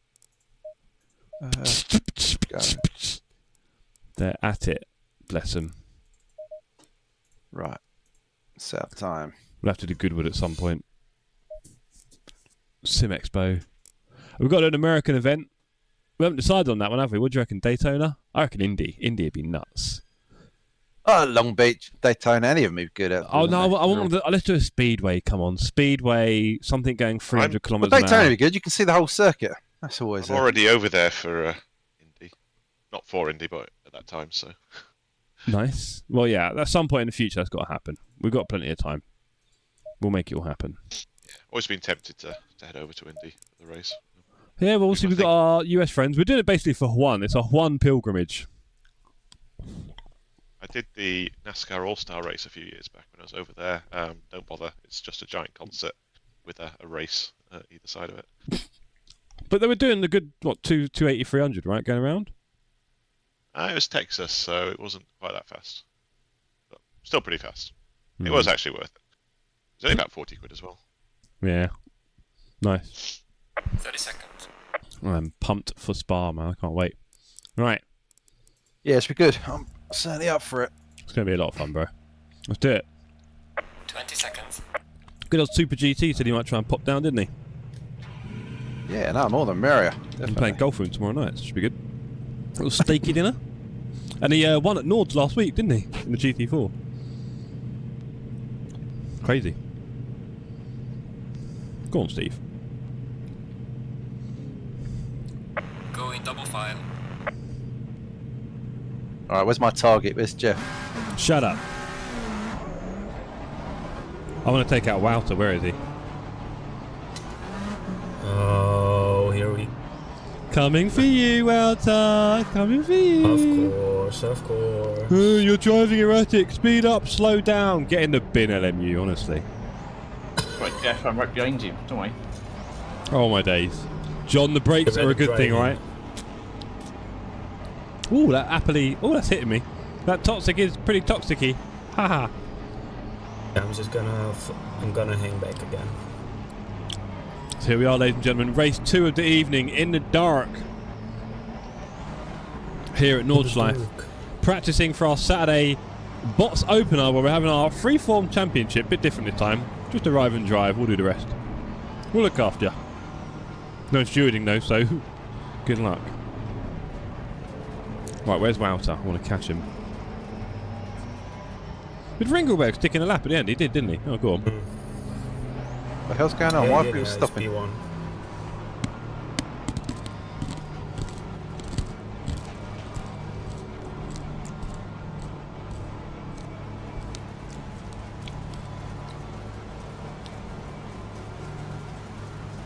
Go. They're at it. Bless them. Right. Set up time. We'll have to do Goodwood at some point. Sim Expo. We've got an American event. We haven't decided on that one, have we? What do you reckon? Daytona? I reckon Indy. Indy would be nuts. Oh, Long Beach, Daytona, any of them would be good at. Oh, no, I want let's do a Speedway. Come on. Speedway, something going 300 Well, kilometres an Daytona hour. would be good. You can see the whole circuit. That's always I'm already over there for Indy. Not for Indy, but at that time, so. Nice. Well, yeah, at some point in the future, that's got to happen. We've got plenty of time. We'll make it all happen. Yeah, always been tempted to head over to Indy for the race. Yeah, well, obviously, we've got our US friends. We're doing it basically for Juan. It's a Juan pilgrimage. I did the NASCAR All-Star race a few years back when I was over there. Don't bother. It's just a giant concert with a race either side of it. But they were doing the good, 280, 300, right, going around? It was Texas, so it wasn't quite that fast. But still pretty fast. It was actually worth it. It was only about 40 quid as well. Yeah. Nice. 30 seconds. I'm pumped for Spa, man. I can't wait. Right. Yeah, it should be good. I'm certainly up for it. It's going to be a lot of fun, bro. Let's do it. 20 seconds. Good old Super GT said he might try and pop down, didn't he? Yeah, no, more than merrier. I'm Definitely. playing golf with him tomorrow night. So it should be good. A little steaky dinner. And he won at Nords last week, didn't he? In the GT4. Crazy. Go on, Steve. Go in double file. Alright, where's my target? Where's Jeff? Shut up. I want to take out Wouter. Where is he? Oh, here we. Coming for you, Wouter. Coming for you. Of course. You're driving erratic. Speed up. Slow down. Get in the bin, LMU, honestly. Right, Jeff, I'm right behind you. Don't worry. Oh, my days. John, the brakes are a good thing, Driving. right? Ooh, that happily. Oh, that's hitting me. That toxic is pretty toxic-y. Haha. I'm just gonna. I'm gonna hang back again. So here we are, ladies and gentlemen. Race 2 of the evening in the dark. Here at Nordschleife. Practicing for our Saturday bots opener where we're having our freeform championship. Bit different this time. Just arrive and drive. We'll do the rest. We'll look after you. No stewarding though, so good luck. Right, where's Wouter? I want to catch him. Did Ringelberg stick in a lap at the end? He did, didn't he? Oh, go on. What the hell's going on? Why are people stopping? P1.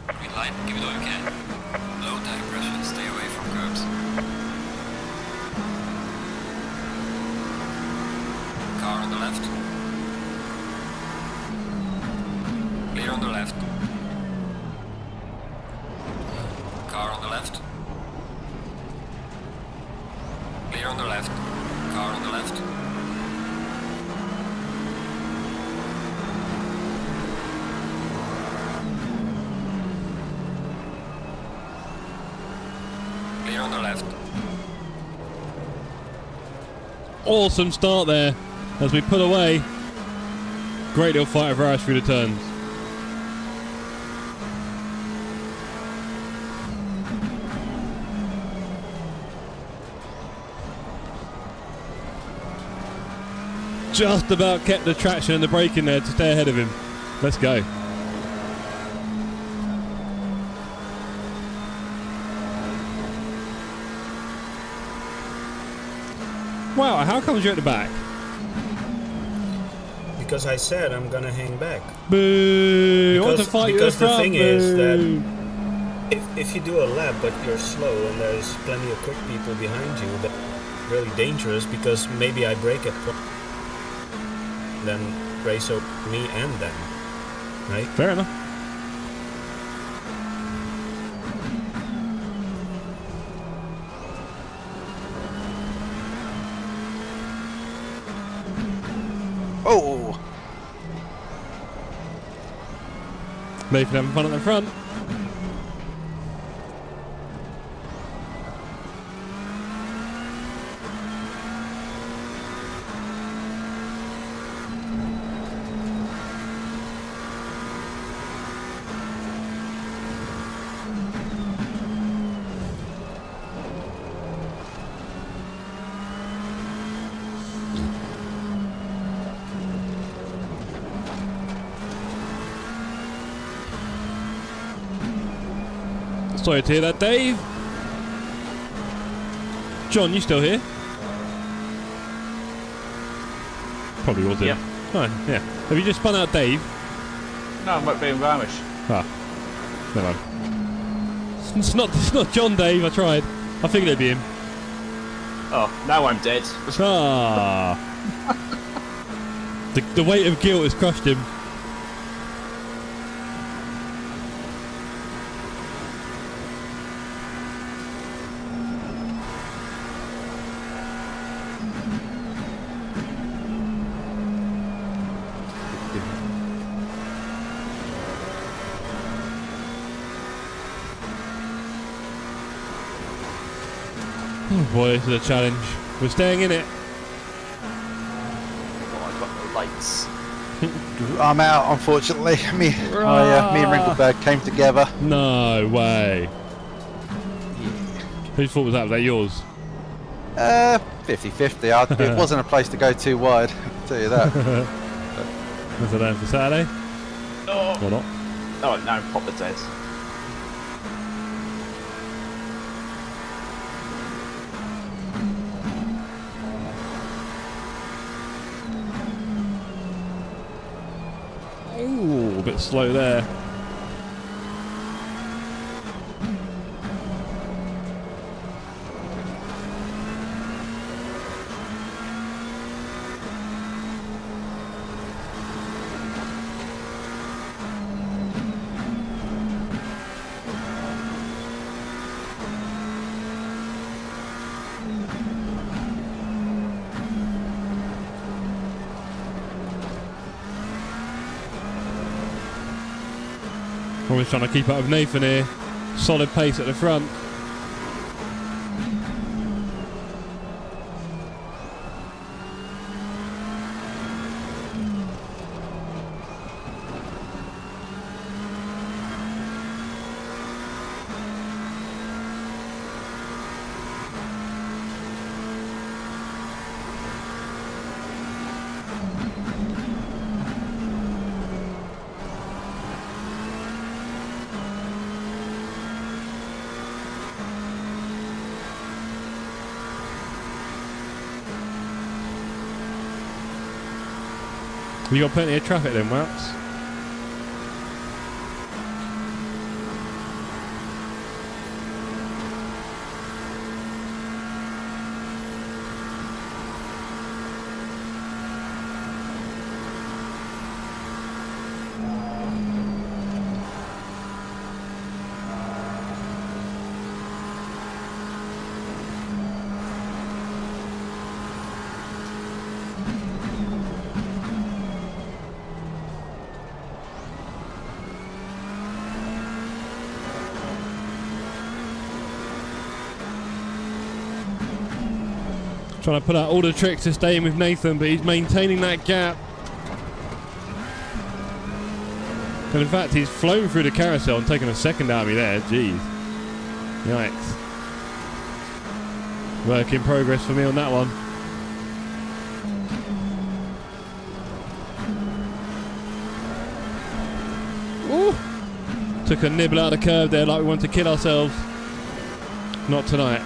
Green line, give it all you can. Low tire pressure, stay away from curbs. Car on the left. Clear on the left. Car on the left. Clear on the left. Car on the left. Clear on the left. Awesome start there as we pull away. Great little fight of Irish through the turns. Just about kept the traction and the braking there to stay ahead of him. Let's go. Wow, how comes you're at the back? Because I said I'm gonna hang back. Boo! I want to fight you at the front. The thing is that if you do a lap but you're slow and there's plenty of quick people behind you, that's really dangerous because maybe I brake at point, then race over me and them, right? Fair enough. Oh! Nathan having fun at the front. Sorry to hear that, Dave. John, you still here? Probably was it. Yeah. Fine, yeah. Have you just spun out Dave? No, I'm being varnished. Ah. Never mind. It's not John, Dave, I tried. I figured it'd be him. Oh, now I'm dead. Ah. The weight of guilt has crushed him. Oh boy, this is a challenge. We're staying in it. Oh, I got no lights. I'm out, unfortunately. Me and Wrinkelberg came together. No way. Whose fault was that? Was that yours? 50-50. It wasn't a place to go too wide, I'll tell you that. Was it there for Saturday? Oh, Or not? oh no, pop the dead. Ooh, a bit slow there. Always trying to keep up with Nathan here. Solid pace at the front. You got plenty of traffic then, Wax? Trying to put out all the tricks to stay in with Nathan, but he's maintaining that gap. And in fact, he's flown through the carousel and taken a second out of me there. Jeez. Yikes. Work in progress for me on that one. Ooh. Took a nibble out of the curve there like we wanted to kill ourselves. Not tonight.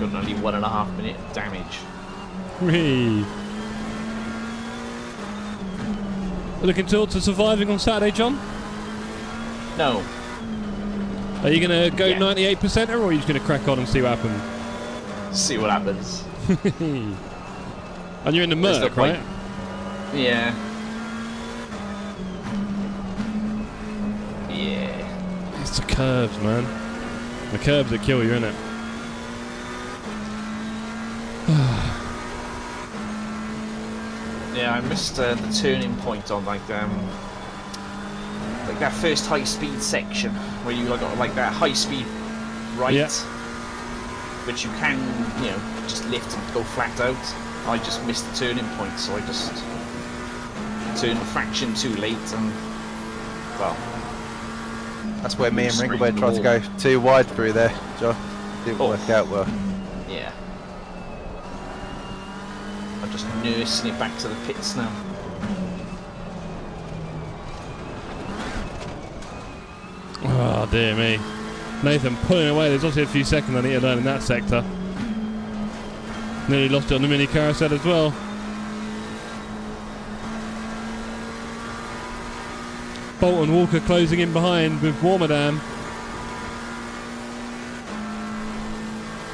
Got only 1.5 minute damage. Whee. Looking forward to surviving on Saturday, John? No. Are you going to go Yeah. 98%er, or are you just going to crack on and see what happens? See what happens. And you're in the There's no Merc, point. right? Yeah. Yeah. It's the curves, man. The curves that kill you, innit? Yeah, I missed the turning point on like that first high speed section where you got like that high speed right, Yeah. which you can just lift and go flat out. I just missed the turning point, so I just turned a fraction too late, and well, That's where me and Straight Ringlebird tried to wall. go too wide through there, John. Didn't Oh. work out well. yeah. I'm just nursing it back to the pits now. Oh, dear me. Nathan pulling away. There's obviously a few seconds I need to learn in that sector. Nearly lost it on the mini carousel as well. Bolt and Walker closing in behind with Warmadam.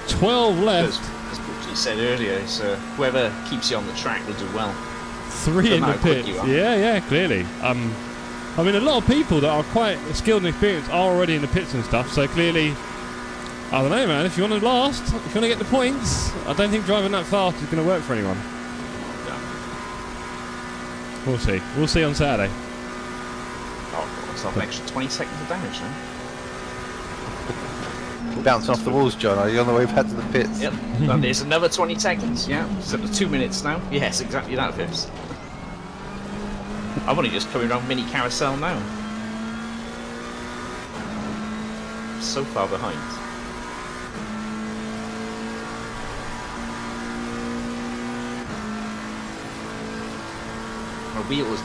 12 left. As Butchie said earlier, it's, whoever keeps you on the track will do well. 3 in Don't the know how quick pits. you are. Yeah, clearly. I mean, a lot of people that are quite skilled and experienced are already in the pits and stuff, so clearly, I don't know, man, if you want to last, if you want to get the points, I don't think driving that fast is going to work for anyone. Yeah. We'll see. We'll see on Saturday. Oh, got myself an extra 20 seconds of damage now. Bouncing off the walls, John. Are you on the way back to the pits? Yep. And there's another 20 seconds, yeah. So the 2 minutes now. Yes, exactly that, Vips. I'm only just coming around mini carousel now. So far behind. My wheel is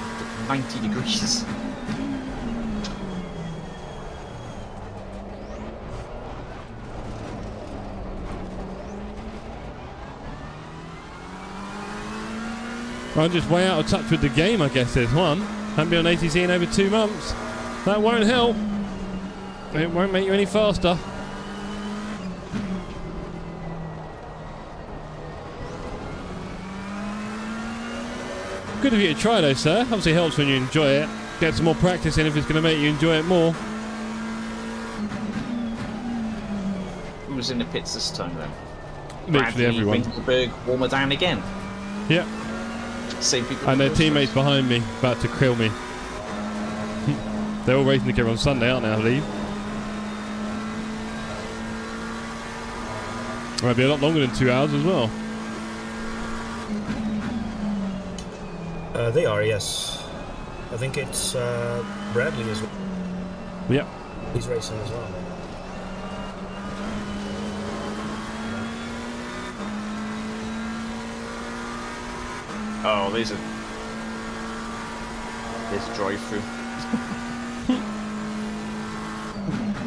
90 degrees. I'm just way out of touch with the game, I guess there's one. Haven't been on ATC in over 2 months. That won't help. It won't make you any faster. Good of you to try though, sir. Obviously helps when you enjoy it. Get some more practice in if it's going to make you enjoy it more. Who was in the pits this time then? Literally everyone. Ringelberg, Warmadam again. Yep. Same people. And their as teammates behind me, about to kill me. They're all racing together on Sunday, aren't they, I believe? Might be a lot longer than 2 hours as well. They are, yes. I think it's Bradley as well. Yep. He's racing as well. Oh, there's a drive-through.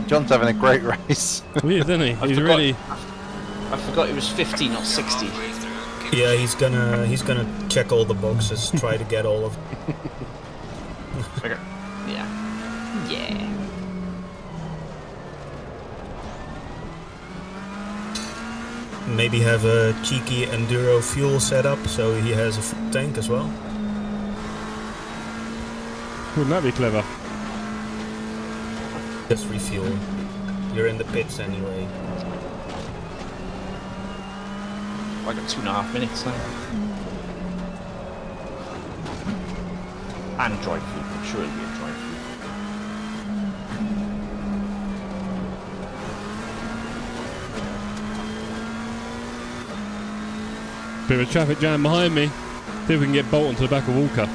John's having a great race. He is, isn't he? I He's forgot- really... I forgot it was 50, not 60. Yeah, he's gonna check all the boxes, try to get all of. Okay. Yeah. Yeah. Maybe have a cheeky enduro fuel setup so he has a full tank as well. Wouldn't that be clever? Just refuel. You're in the pits anyway. I got 2.5 minutes now. And drive-through. I'm sure it'll be a drive-through. Bit of a traffic jam behind me. See if we can get Bolt onto the back of Walker.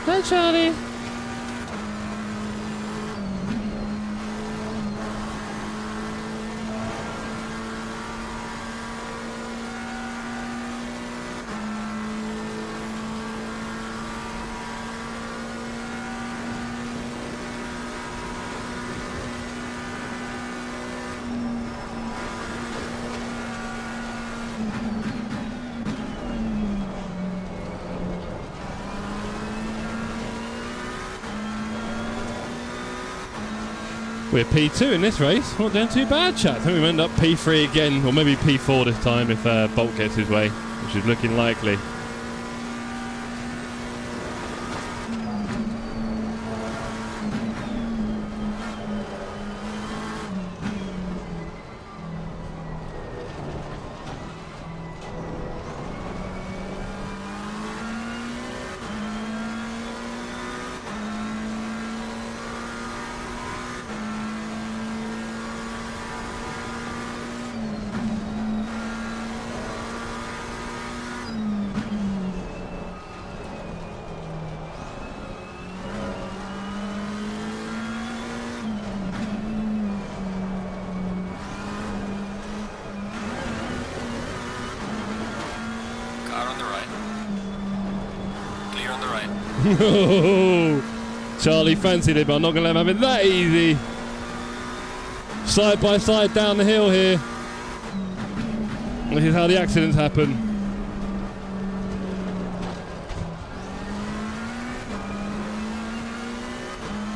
Hi, Charlie. We're P2 in this race. Not doing too bad, chat. I think we end up P3 again, or maybe P4 this time if Bolt gets his way, which is looking likely. Charlie fancied it, but I'm not going to let him have it that easy. Side by side down the hill here. This is how the accidents happen.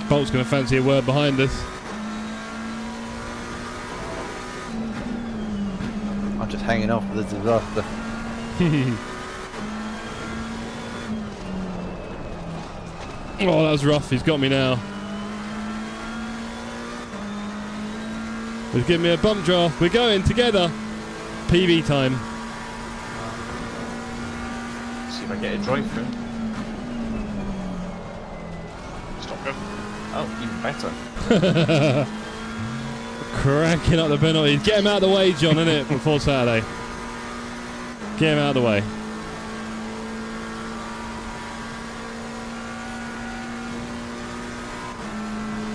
Bolt's going to fancy a word behind us. I'm just hanging off for the disaster. Oh, that was rough. He's got me now. He's giving me a bump draft. We're going together. PB time. See if I get a drive through. Stop him. Oh, even better. Cracking up the penalties. Get him out of the way, John, innit? Before Saturday. Get him out of the way.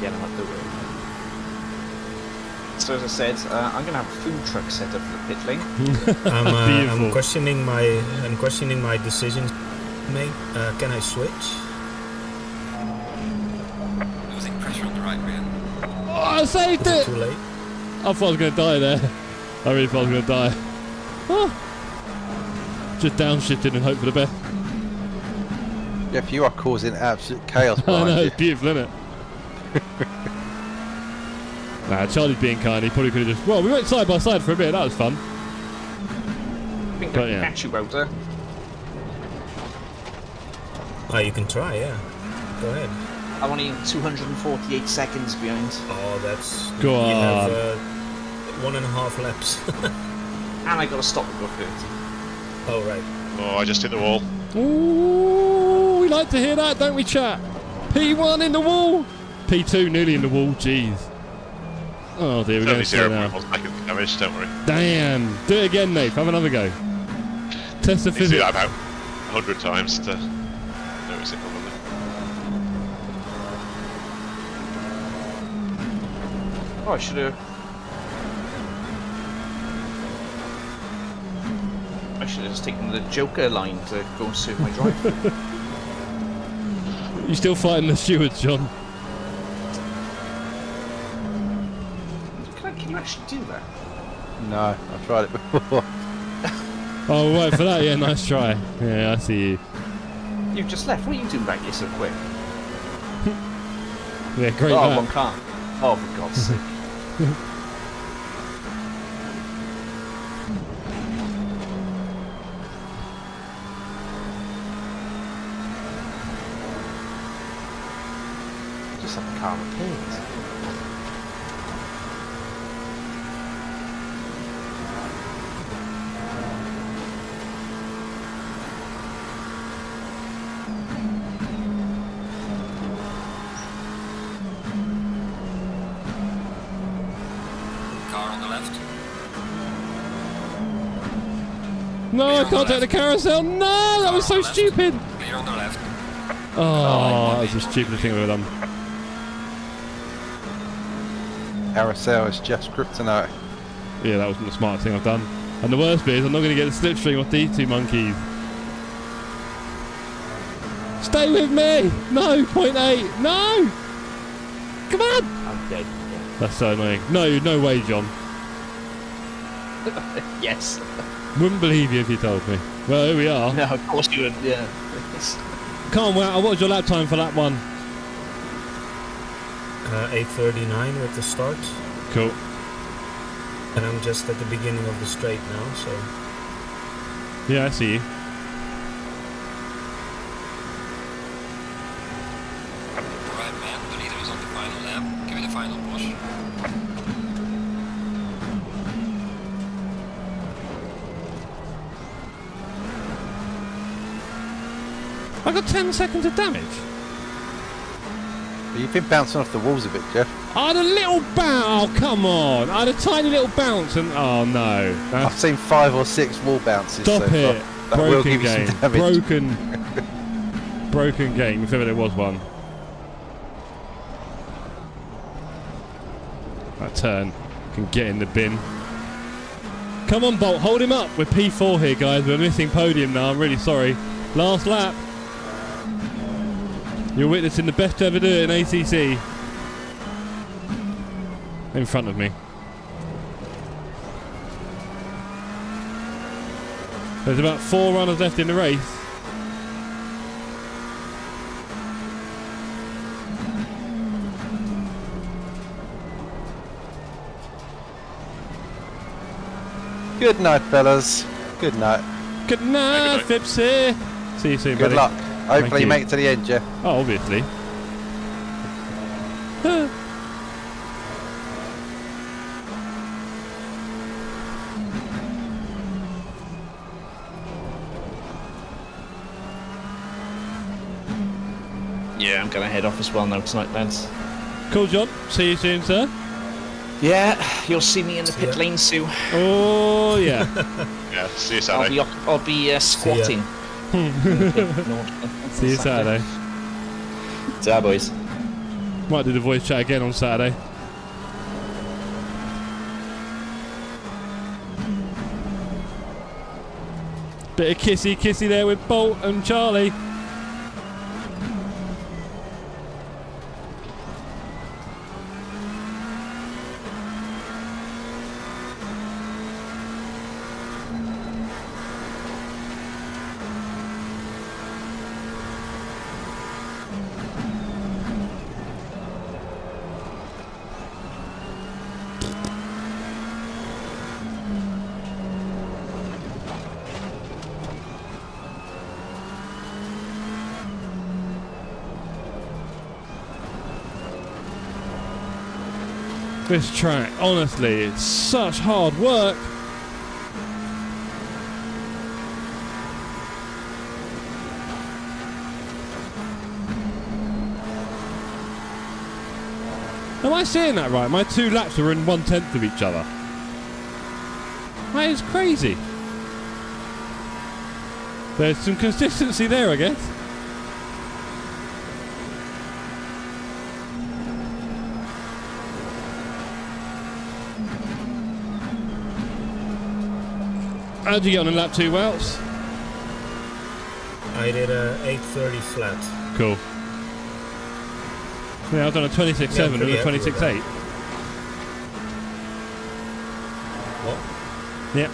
Get him out the way. So as I said, I'm going to have a food truck set up for the pit lane. I'm questioning my decisions. Mate, can I switch? Losing pressure on the right rear. Oh, I saved it! Too late. I thought I was going to die there. I really thought I was going to die. Oh. Just downshifted and hope for the best. Jeff, you are causing absolute chaos I behind know, you. it's beautiful, isn't it? Nah, Charlie's being kind. He probably could have just... Well, we went side by side for a bit. That was fun. I think But I can yeah. catch you out there. Oh, you can try, yeah. Go ahead. I'm only 248 seconds behind. Oh, that's... Go You on. have 1.5 laps. And I got to stop and go 30. Oh, right. Oh, I just hit the wall. Ooh, we like to hear that, don't we, chat? P1 in the wall. P2 nearly in the wall. Jeez. Oh dear, we're going It's to only slow 0.1 now. second damage, don't worry. Damn. Do it again, Nate. Have another go. Test the You do physics. that about 100 times to notice it probably. Oh, I should have... I should have just taken the Joker line to go and serve my drive. You still fighting the stewards, John? Can you actually do that? No, I've tried it before. Oh, right, for that, yeah, nice try. Yeah, I see you. You've just left. What are you doing back here so quick? Yeah, great Oh, back. one car. Oh, for God's sake. Just have the car repaired. No, I can't take the carousel. No, that was so stupid. Clear on the left. Oh, that was the stupidest thing I've ever done. Carousel is just kryptonite. Yeah, that wasn't the smartest thing I've done. And the worst bit is I'm not going to get the slipstream off these two monkeys. Stay with me! No, 0.8! No! Come on! I'm dead. That's so annoying. No way, John. Yes. Wouldn't believe you if you told me. Well, here we are. No, of course you would. Yeah. Come on, wow, what was your lap time for lap 1? 8:39 with the start. Cool. And I'm just at the beginning of the straight now, so... Yeah, I see you. Right, man. The leader is on the final lap. Give me the final push. I got 10 seconds of damage. You've been bouncing off the walls a bit, Jeff. I had a little bounce. Oh, come on. I had a tiny little bounce and... Oh, no. I've seen 5 or 6 wall bounces Stop so it. far. That will give you Broken some game. damage. Broken game, if ever there was one. That turn can get in the bin. Come on, Bolt, hold him up. We're P4 here, guys. We're missing podium now. I'm really sorry. Last lap. You're witnessing the best to ever do it in ACC. In front of me. There's about 4 runners left in the race. Good night, fellas. Good night. Good night, Fipsy. See you soon, Good buddy. luck. Hopefully you. you make it to the end, Jeff. Oh, obviously. Yeah, I'm going to head off as well now tonight, lads. Cool, John. See you soon, sir. Yeah, you'll see me in the pit lane soon. Oh, yeah. Yeah, see you Saturday. I'll be squatting. See you Saturday. Ta, boys. Might do the voice chat again on Saturday. Bit of kissy there with Bolt and Charlie. This track, honestly, it's such hard work. Am I seeing that right? My 2 laps are in 1/10 of each other. That is crazy. There's some consistency there, I guess. How'd you get on in lap 2, Wells? I did a 8:30 flat. Cool. Yeah, I've done a 26.7 and a 26.8. What? Yep.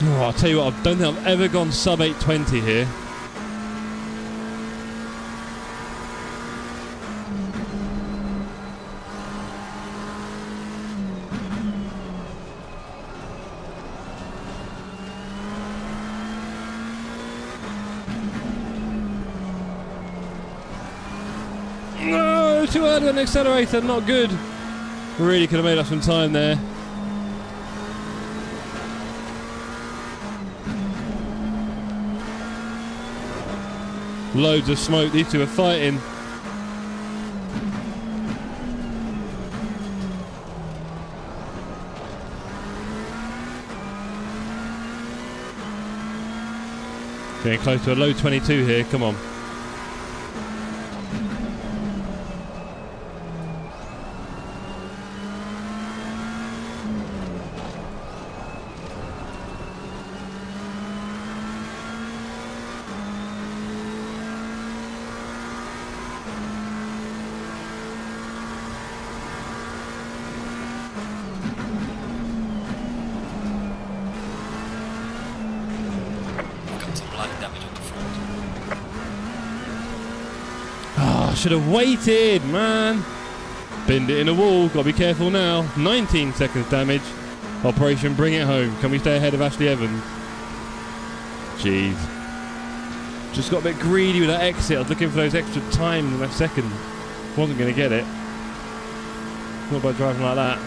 Oh, I'll tell you what, I don't think I've ever gone sub 820 here. No, too early on the accelerator, not good. Really could have made up some time there. Loads of smoke. These two are fighting. Getting close to a low 22 here. Come on. Should have waited, man. Binned it in a wall. Got to be careful now. 19 seconds damage. Operation Bring It Home. Can we stay ahead of Ashley Evans? Jeez. Just got a bit greedy with that exit. I was looking for those extra time in that second. Wasn't going to get it. Not by driving like that.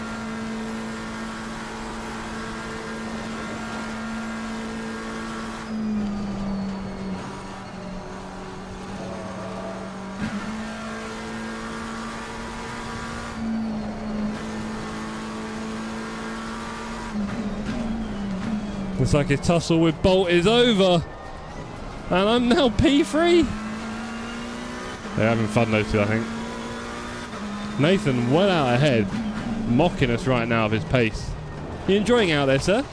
Looks like his tussle with Bolt is over. And I'm now P3. They're having fun, those two, I think. Nathan well out ahead. Mocking us right now of his pace. You enjoying it out there, sir?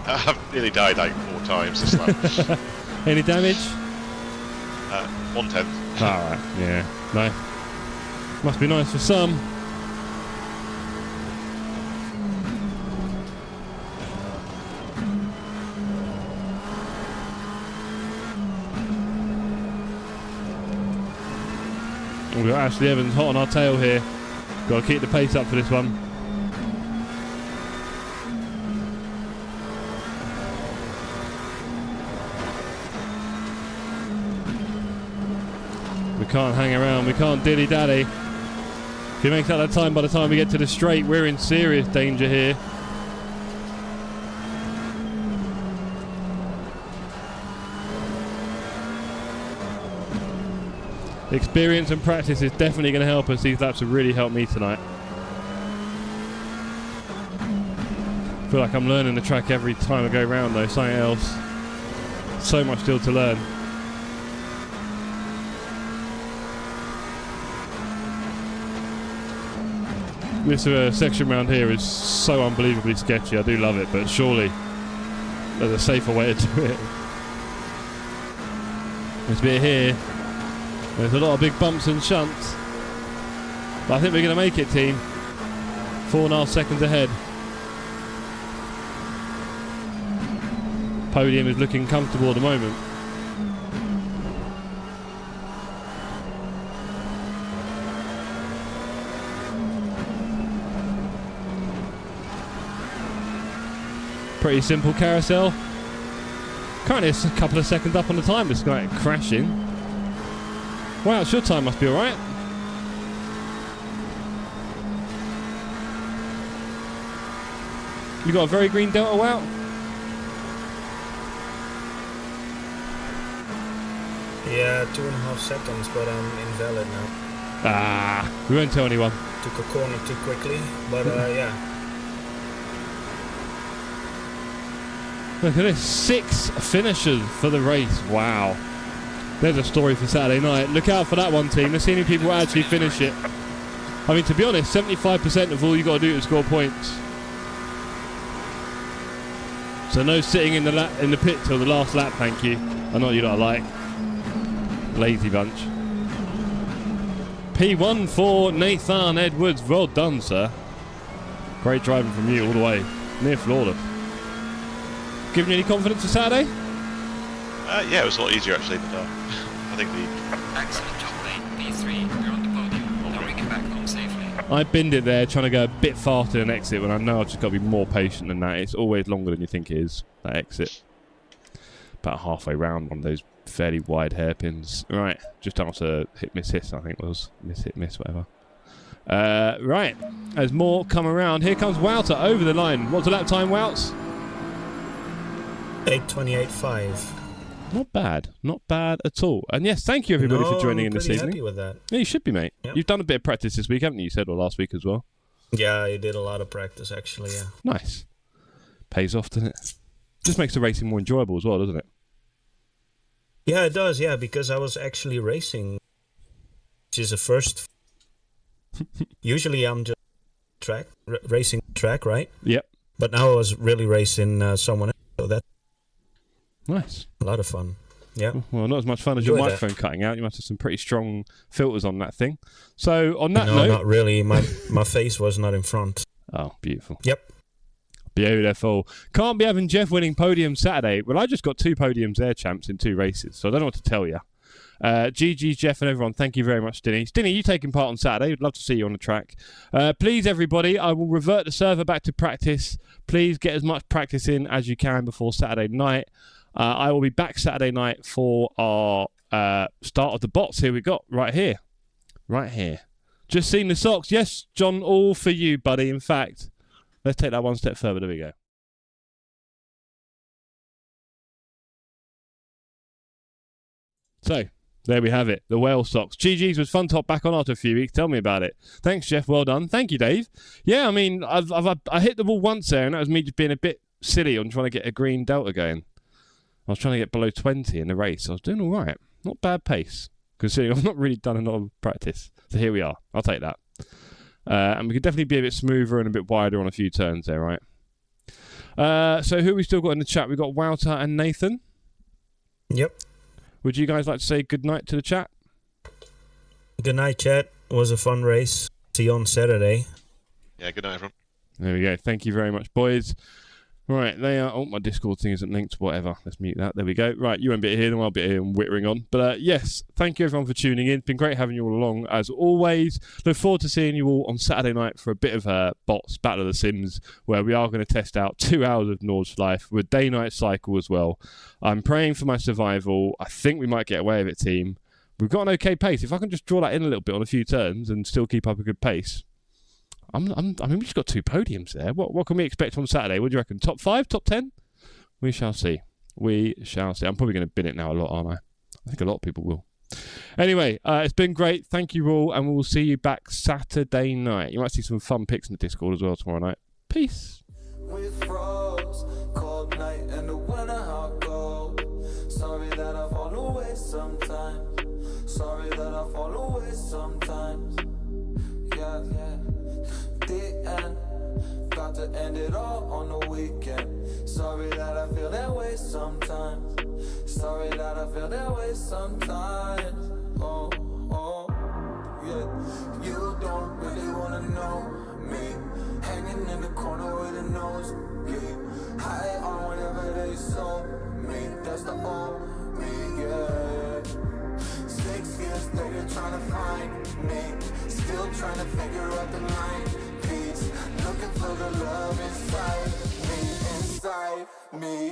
I've nearly died like 4 times this lap. Any damage? 1/10. Alright, yeah. No. Must be nice for some. We've got Ashley Evans hot on our tail here. Got to keep the pace up for this one. We can't hang around. We can't dilly-dally. If he makes out that time by the time we get to the straight, we're in serious danger here. Experience and practice is definitely going to help us. These laps have really helped me tonight. I feel like I'm learning the track every time I go round though, something else. So much still to learn. This section round here is so unbelievably sketchy. I do love it, but surely there's a safer way to do it. This bit here, there's a lot of big bumps and shunts. But I think we're going to make it, team. 4.5 seconds ahead. Podium is looking comfortable at the moment. Pretty simple carousel. Currently it's a couple of seconds up on the time. It's like crashing. Wow, your time must be alright. You got a very green delta, wow. Yeah, 2.5 seconds, but I'm invalid now. Ah, we won't tell anyone. Took a corner too quickly, but yeah. Look at this, 6 finishers for the race. Wow. There's a story for Saturday night. Look out for that one, team. Let's see how many people actually finish it. I mean, to be honest, 75% of all you got to do is score points. So no sitting in the pit till the last lap, thank you. I know you lot are like. Lazy bunch. P1 for Nathan Edwards. Well done, sir. Great driving from you all the way. Near flawless. Giving you any confidence for Saturday? Yeah, it was a lot easier actually, but I think the... Excellent job, mate. P3, you're on the podium. Now we get back home safely. I binned it there, trying to go a bit faster than exit when I know I've just got to be more patient than that. It's always longer than you think it is, that exit. About halfway round one of those fairly wide hairpins. Right, just after hit miss hiss, I think it was. Miss hit miss, whatever. Right, as more come around, here comes Wouter over the line. What's the lap time, Wouts? 8:28.5. Not bad. Not bad at all. And yes, thank you everybody for joining in this pretty evening. happy with that. Yeah, you should be, mate. Yep. You've done a bit of practice this week, haven't you? You said, or last week as well. Yeah, I did a lot of practice actually. Yeah. Nice. Pays off, doesn't it? Just makes the racing more enjoyable as well, doesn't it? Yeah, it does. Yeah, because I was actually racing, which is a first. Usually, I'm just racing track, right? Yep. But now I was really racing someone else, so that's Nice. a lot of fun. Yeah. Well, not as much fun as your Enjoyed microphone cutting out. You must have some pretty strong filters on that thing. So, on that No, note... not really. My face was not in front. Oh, beautiful. Yep. Beautiful. Can't be having Jeff winning podium Saturday. Well, I just got 2 podiums there, champs, in 2 races, so I don't know what to tell you. GG's, Jeff, and everyone, thank you very much, Stinny. Stinny, you taking part on Saturday. We'd love to see you on the track. Please, everybody, I will revert the server back to practice. Please get as much practice in as you can before Saturday night. I will be back Saturday night for our start of the bots. Here we got, right here. Right here. Just seen the socks. Yes, John, all for you, buddy. In fact, let's take that one step further. There we go. So, there we have it. The whale socks. GG's was fun to hop back on after a few weeks. Tell me about it. Thanks, Jeff. Well done. Thank you, Dave. Yeah, I mean, I hit the ball once there, and that was me just being a bit silly on trying to get a green delta going. I was trying to get below 20 in the race. I was doing all right. Not bad pace, considering I've not really done a lot of practice. So here we are. I'll take that. And we could definitely be a bit smoother and a bit wider on a few turns there, right? So who we still got in the chat? We've got Wouter and Nathan. Yep. Would you guys like to say good night to the chat? Good night, chat. It was a fun race. See you on Saturday. Yeah, good night, everyone. There we go. Thank you very much, boys. Right, they are... Oh, my Discord thing isn't linked. Whatever. Let's mute that. There we go. Right, you won't be here, then I'll be here and whittering on. But yes, thank you everyone for tuning in. It's been great having you all along, as always. Look forward to seeing you all on Saturday night for a bit of bots, Battle of the Sims, where we are going to test out 2 hours of Nords life with day-night cycle as well. I'm praying for my survival. I think we might get away with it, team. We've got an okay pace. If I can just draw that in a little bit on a few turns and still keep up a good pace... I mean, we just got 2 podiums there. What can we expect on Saturday? What do you reckon? Top 5? Top 10? We shall see. We shall see. I'm probably going to bin it now a lot, aren't I? I think a lot of people will. Anyway, it's been great. Thank you all, and we will see you back Saturday night. You might see some fun pics in the Discord as well tomorrow night. Peace. We froze, cold night and the winter hot cold. Sorry that I fall away sometimes. Sorry that I fall away sometimes. Yeah, yeah. The end, got to end it all on the weekend. Sorry that I feel that way sometimes. Sorry that I feel that way sometimes. Oh, oh, yeah. You don't really wanna know me. Hanging in the corner with a nose bleed. High on whatever they sold me. That's the old me, yeah. 6 years later trying to find me. Still trying to figure out the line piece. Looking for the love inside me, inside me.